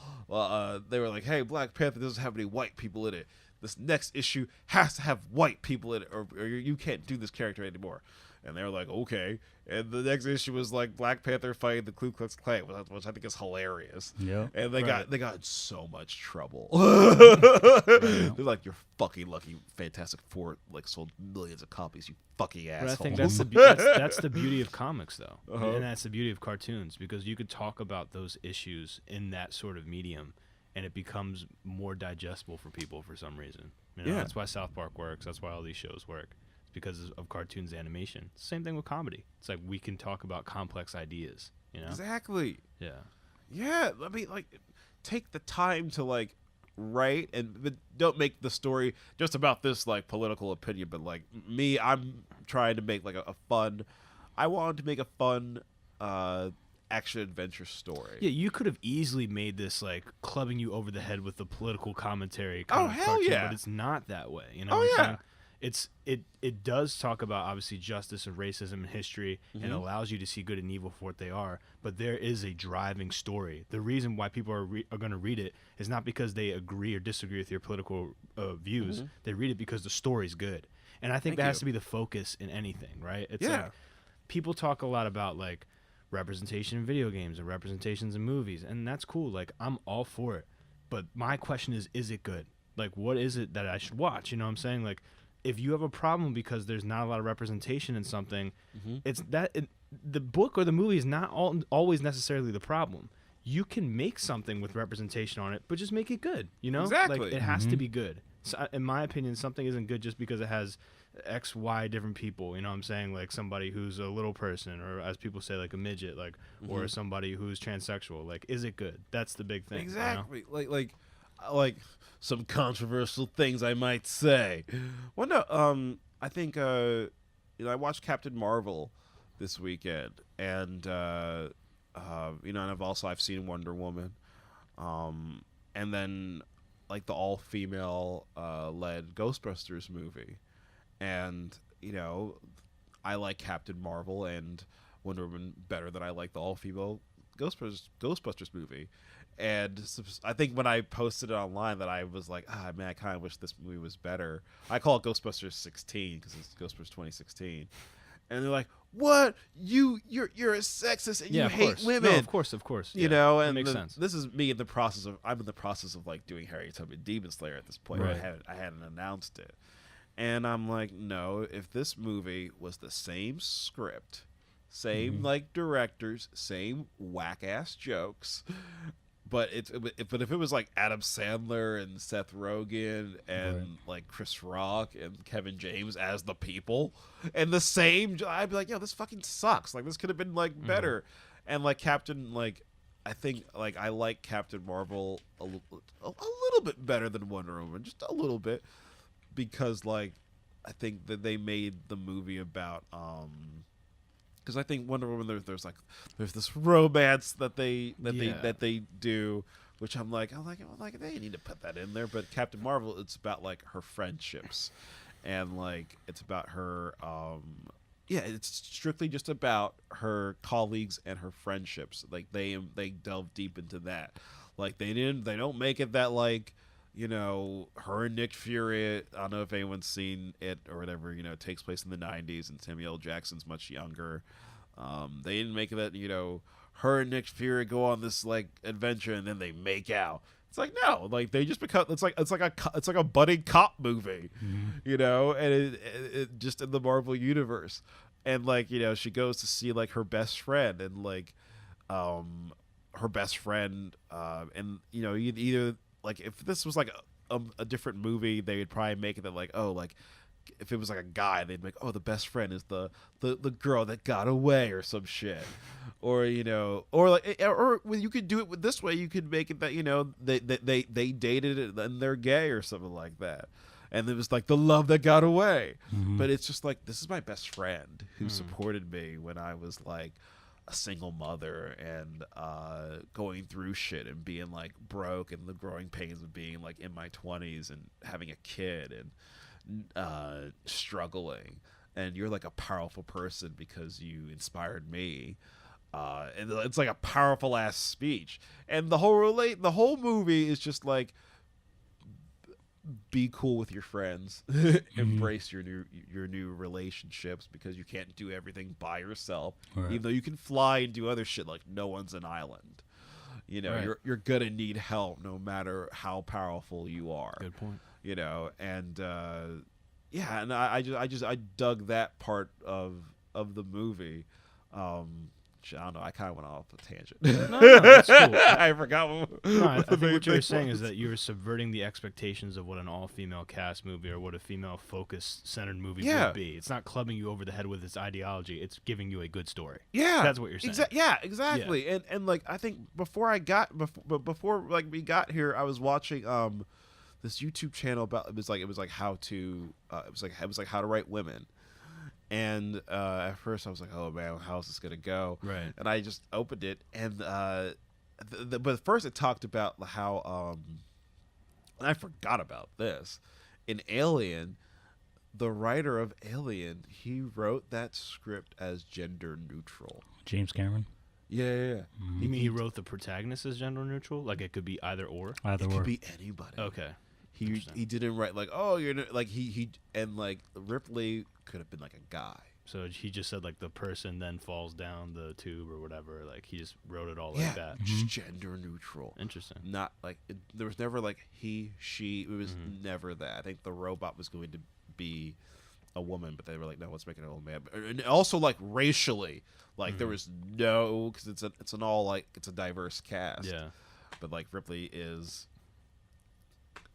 They were like, hey, Black Panther doesn't have any white people in it. This next issue has to have white people in it, or you can't do this character anymore. And they were like, okay. And the next issue was like Black Panther fighting the Ku Klux Klan, which I think is hilarious. Yeah. And they Right. got in so much trouble. They're like, you're fucking lucky Fantastic Four like sold millions of copies, you fucking But assholes. I think that's the beauty of comics, though, and that's the beauty of cartoons, because you could talk about those issues in that sort of medium, and it becomes more digestible for people for some reason. You know, Yeah. That's why South Park works. That's why all these shows work. It's because of cartoons, animation. Same thing with comedy. It's like we can talk about complex ideas. You know? Exactly. Yeah. Yeah, I mean, like, take the time to like write, but don't make the story just about this like political opinion. But like me, I'm trying to make like a fun. I wanted to make a fun action adventure story. Yeah, you could have easily made this like clubbing you over the head with the political commentary. Oh, kind of hell cartoon, yeah. But it's not that way. You know Oh, what I'm yeah. saying? It does talk about obviously justice and racism and history, and allows you to see good and evil for what they are. But there is a driving story. The reason why people are going to read it is not because they agree or disagree with your political views. They read it because the story's good. And I think Thank that has you. to be the focus in anything, right? It's Yeah. like people talk a lot about like representation in video games and representations in movies, and that's cool. Like, I'm all for it. But my question is it good? Like, what is it that I should watch? You know what I'm saying? Like, if you have a problem because there's not a lot of representation in something, it's that the book or the movie is not always necessarily the problem. You can make something with representation on it, but just make it good. You know, Exactly. Like, it has to be good. So, in my opinion, something isn't good just because it has X, Y different people. You know what I'm saying? Like somebody who's a little person, or as people say, like a midget, like, or somebody who's transsexual. Like, is it good? That's the big thing. Exactly. You know? Like some controversial things I might say. Well, no. I think I watched Captain Marvel this weekend, and and I've seen Wonder Woman, and then like the all-female led Ghostbusters movie, and I like Captain Marvel and Wonder Woman better than I like the all-female Ghostbusters movie. And I think when I posted it online that I was like, man, I kind of wish this movie was better. I call it Ghostbusters 16 because it's Ghostbusters 2016. And they're like, what? You're a sexist and you of hate course. women. No, of course. You know, that and makes sense. This is me in the process of like doing Harriet Tubman Demon Slayer at this point. Right. I hadn't announced it. And I'm like, no, if this movie was the same script, same like directors, same whack ass jokes, but if it was like Adam Sandler and Seth Rogen and like Chris Rock and Kevin James as the people and the same, I'd be like, this fucking sucks. Like, this could have been like better. And like I think like I like Captain Marvel a little bit better than Wonder Woman, just a little bit, because like I think that they made the movie about because I think Wonder Woman there's this romance that they do, which I'm like they need to put that in there. But Captain Marvel, it's about like her friendships, and like it's about her it's strictly just about her colleagues and her friendships. Like they delve deep into that. Like they don't make it that like, her and Nick Fury, I don't know if anyone's seen it or whatever, it takes place in the 90s and Samuel L. Jackson's much younger. They didn't make it that, her and Nick Fury go on this like adventure and then they make out. It's like, no, like they just become, it's like a buddy cop movie, and it just in the Marvel universe. And like, she goes to see like her best friend and like, her best friend, and either like if this was like a different movie, they would probably make it that like, oh, like if it was like a guy, they'd make, oh, the best friend is the girl that got away or some shit, or or when you could do it this way, you could make it that they dated it and they're gay or something like that, and it was like the love that got away. But it's just like, this is my best friend who supported me when I was like a single mother and going through shit and being like broke and the growing pains of being like in my 20s and having a kid and struggling, and you're like a powerful person because you inspired me. And it's like a powerful ass speech, and the whole movie is just like, be cool with your friends, embrace your new relationships, because you can't do everything by yourself. Right. Even though you can fly and do other shit, like no one's an island. You know, right. you're gonna need help no matter how powerful you are. Good point. You know, and yeah, and I dug that part of the movie. I don't know. I kind of went off a tangent. No, that's cool. I forgot what. No, I think what you were saying is that you were subverting the expectations of what an all-female cast movie or what a female-focused-centered movie would be. It's not clubbing you over the head with its ideology. It's giving you a good story. Yeah, that's what you're saying. Yeah, exactly. Yeah. And like I think before like we got here, I was watching this YouTube channel about it was like how to how to write women. And at first I was like, oh man, how is this gonna go? Right. And I just opened it, and but first it talked about how and I forgot about this. In Alien, the writer of Alien, he wrote that script as gender neutral. James Cameron. Yeah. Mm-hmm. You mean he wrote the protagonist as gender neutral? Like it could be either or? Either it or. could be anybody. Okay. He didn't write like, oh, you're like he and like Ripley could have been like a guy. So he just said like the person then falls down the tube or whatever. Like he just wrote it all like that. Just gender neutral. Interesting. Not like there was never like he, she. It was never that. I think the robot was going to be a woman, but they were like, no, let's make it an old man. And also like racially, like there was no, because it's an all like it's a diverse cast. Yeah. But like Ripley is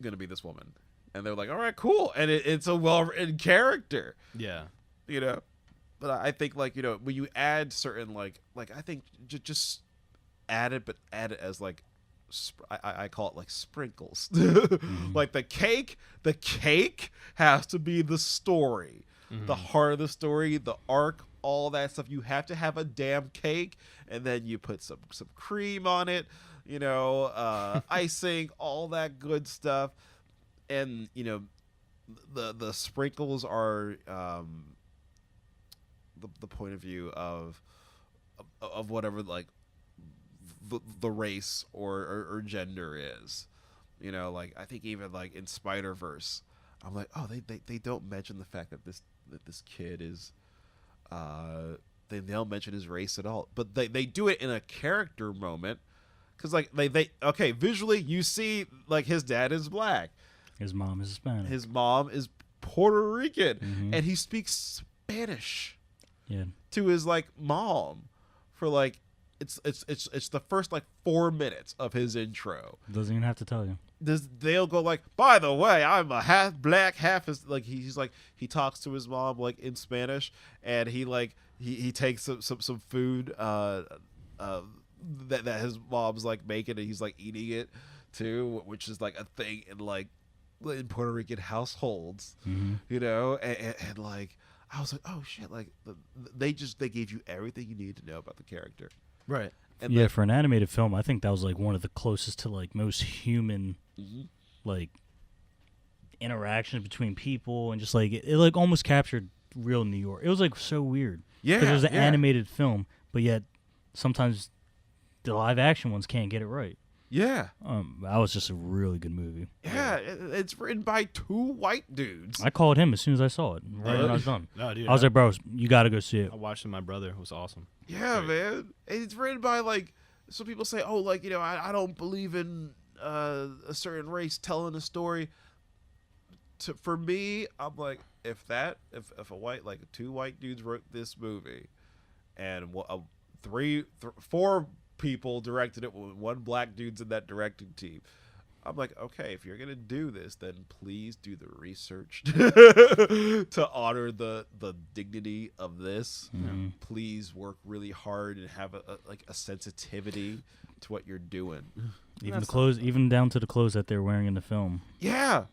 gonna be this woman, and they're like, all right, cool, and it's a well-written character. Yeah. You know. But I think, like, you know, when you add certain, like I think just add it, but add it as, like, I call it, like, sprinkles. Like, the cake has to be the story. The heart of the story, the arc, all that stuff. You have to have a damn cake, and then you put some cream on it, you know, icing, all that good stuff. And, you know, the sprinkles are... the point of view of whatever like the race or gender is, you know, like I think even like in Spider-Verse, I'm like, oh, they don't mention the fact that this kid is they don't mention his race at all, but they do it in a character moment, because like they okay, visually you see like his dad is black, his mom is Hispanic, his mom is Puerto Rican, and he speaks Spanish. Yeah. To his like mom for like it's the first like 4 minutes of his intro. Doesn't even have to tell you. They'll go like, by the way, I'm a half black, half is like he's like he talks to his mom like in Spanish, and he like he takes some food that his mom's like making, and he's like eating it too, which is like a thing in Puerto Rican households, you know, and like. I was like, oh shit! Like they gave you everything you need to know about the character, right? And yeah, for an animated film, I think that was like one of the closest to like most human, like interactions between people, and just like it like almost captured real New York. It was like so weird, because it was an animated film, but yet sometimes the live action ones can't get it right. Yeah. That was just a really good movie. Yeah, it's written by 2 white dudes. I called him as soon as I saw it, right when I was done. No, dude, I was like, bro, you got to go see it. I watched it with my brother. It was awesome. Yeah, man. It's written by, like, some people say, oh, like, you know, I don't believe in a certain race telling a story. For me, I'm like, if a white, like, 2 white dudes wrote this movie, and 4 people directed it with 1 black dude's in that directing team, I'm like, okay, if you're gonna do this, then please do the research to honor the dignity of this. Please work really hard and have a sensitivity to what you're doing. Even the clothes, even down to the clothes that they're wearing in the film. Yeah,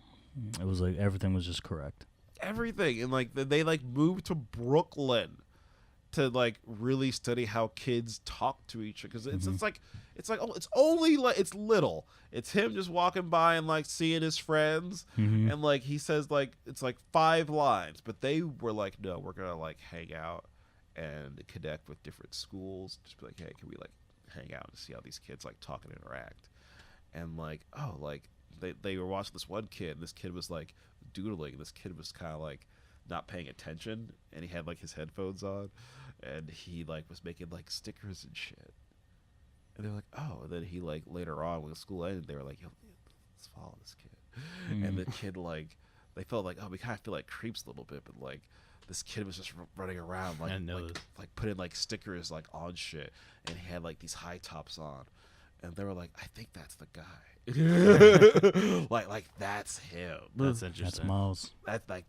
it was like everything was just correct. Everything, and like they like moved to Brooklyn. to like really study how kids talk to each other, because it's like oh, it's only like it's little. It's him just walking by and like seeing his friends, and like he says like it's like 5 lines, but they were like, no, we're gonna like hang out and connect with different schools. Just be like, hey, can we like hang out and see how these kids like talk and interact? And like, oh, like they were watching this one kid, and this kid was like doodling, and this kid was kind of like not paying attention, and he had like his headphones on, and he like was making like stickers and shit. And they're like, oh. And then he like later on when the school ended, they were like, yo, let's follow this kid. And the kid like, they felt like, oh, we kind of feel like creeps a little bit, but like this kid was just running around like putting like stickers like on shit, and he had like these high tops on, and they were like, I think that's the guy. like that's him. That's interesting. That's Miles.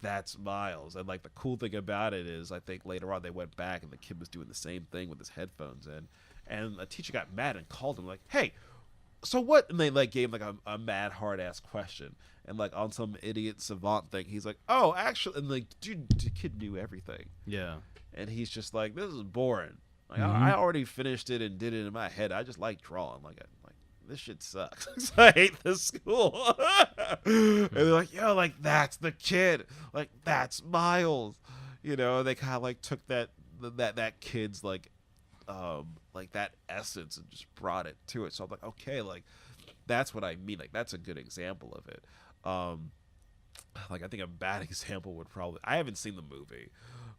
That's Miles. And like the cool thing about it is, I think later on they went back and the kid was doing the same thing with his headphones in, and a teacher got mad and called him like, hey, so what? And they like gave him like a mad hard ass question, and like on some idiot savant thing, he's like, oh, actually, and like dude, the kid knew everything. Yeah. And he's just like, this is boring. Like I already finished it and did it in my head. I just like drawing. Like this shit sucks. I hate this school. And they're like, yo, like that's the kid. Like that's Miles. You know, they kind of like took that kid's like that essence and just brought it to it. So I'm like, okay, like that's what I mean. Like that's a good example of it. Like I think a bad example would probably, I haven't seen the movie,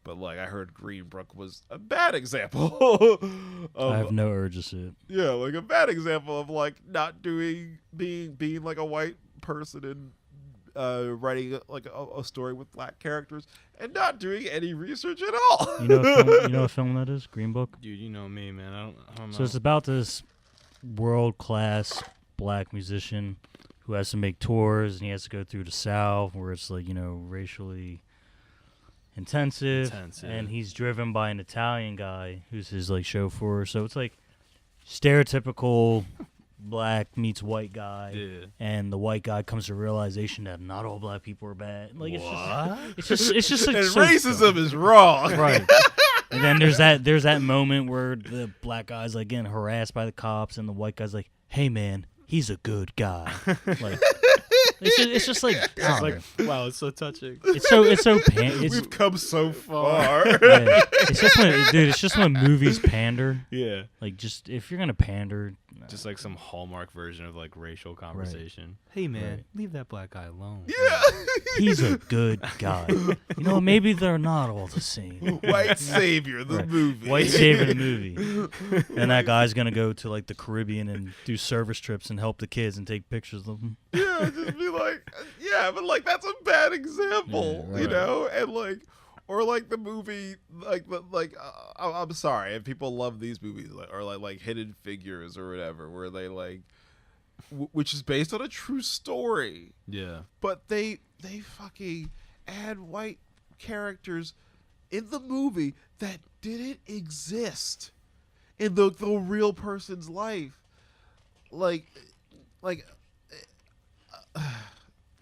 but like I heard Greenbrook was a bad example. I have no urge to see it. Yeah, like a bad example of like not doing being like a white person and writing like a story with black characters and not doing any research at all. You know what film that is? Green Book? Dude, you know me, man. I don't know. So it's about this world-class black musician who has to make tours, and he has to go through the South where it's like, you know, racially intensive, and he's driven by an Italian guy who's his like chauffeur. So it's like stereotypical black meets white guy, and the white guy comes to realization that not all black people are bad. Like it's just like and so racism is wrong, right? And then there's that moment where the black guy's like getting harassed by the cops, and the white guy's like, "Hey man, he's a good guy." Like it's just like, it's like, wow, it's so touching. It's so we've come so far. Yeah. It's just when movies pander. Yeah. Like, just if you're gonna pander, just like some Hallmark version of like racial conversation. Right. Hey man, leave that black guy alone. Yeah. He's a good guy. You know, maybe they're not all the same. White savior, the movie. White savior, the movie. And that guy's gonna go to like the Caribbean and do service trips and help the kids and take pictures of them. Yeah, just be like, yeah, but like that's a bad example, you know, and like, or like the movie, I'm sorry, and people love these movies, or like Hidden Figures or whatever, where they like, which is based on a true story. Yeah. But they fucking add white characters in the movie that didn't exist in the real person's life, like.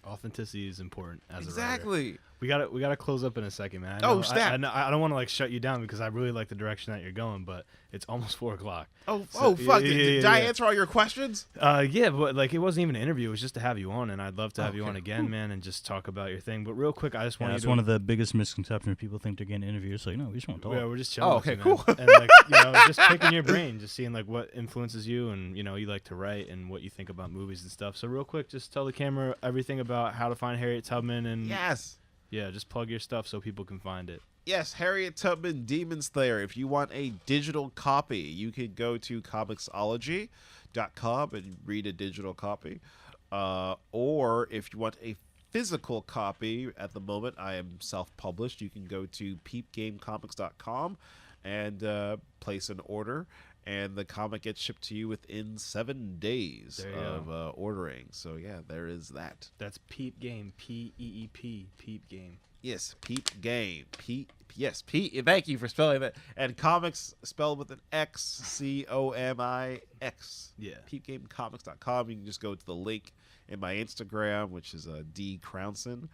Authenticity is important as a writer. Exactly. We gotta close up in a second, man. Snap! I don't want to like shut you down because I really like the direction that you're going, but it's almost 4:00. Fuck! Did I answer all your questions? Yeah, but like it wasn't even an interview. It was just to have you on, and I'd love to have you on again, man, and just talk about your thing. But real quick, I just want that's one of the biggest misconceptions. People think they're getting interviewed. It's like, no, we just want to talk. Yeah, we're just chilling. Oh, okay, cool. And like, you know, just picking your brain, just seeing like what influences you, and you know, you like to write and what you think about movies and stuff. So real quick, just tell the camera everything about how to find Harriet Tubman and yeah, just plug your stuff so people can find it. Yes, Harriet Tubman Demon Slayer. If you want a digital copy, you can go to comicsology.com and read a digital copy. Or if you want a physical copy, at the moment I am self-published, you can go to peepgamecomics.com and place an order. And the comic gets shipped to you within 7 days of ordering. So, yeah, there is that. That's Peep Game. P-E-E-P. Peep Game. Yes, Peep Game. Yes, thank you for spelling that. And comics spelled with an X, C-O-M-I-X. Yeah. Peepgamecomics.com. You can just go to the link in my Instagram, which is D Crownson.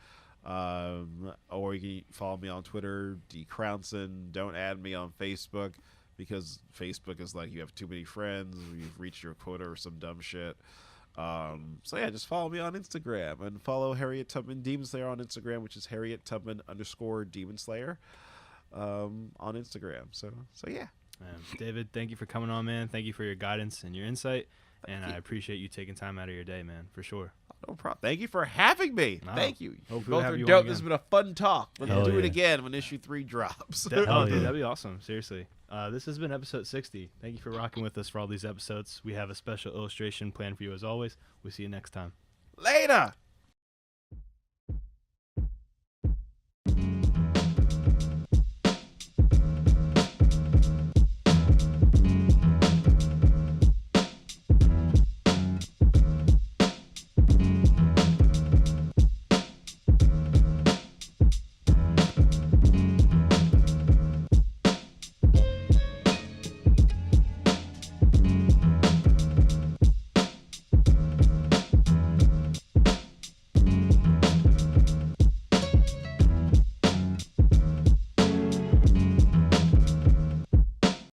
Or you can follow me on Twitter, Crownson. Don't add me on Facebook because Facebook is like you have too many friends, or you've reached your quota or some dumb shit. So yeah, just follow me on Instagram and follow Harriet Tubman Demon Slayer on Instagram, which is Harriet Tubman _ Demon Slayer on Instagram. So yeah. David, thank you for coming on, man. Thank you for your guidance and your insight, and I appreciate you taking time out of your day, man, for sure. No problem. Thank you for having me. No. Thank you. Hopefully Both we'll have are you on dope. again. This has been a fun talk. Let's Hell do it yeah. again when issue 3 drops. Dude, Hell yeah. that'd be awesome. Seriously. This has been episode 60. Thank you for rocking with us for all these episodes. We have a special illustration planned for you as always. We'll see you next time. Later.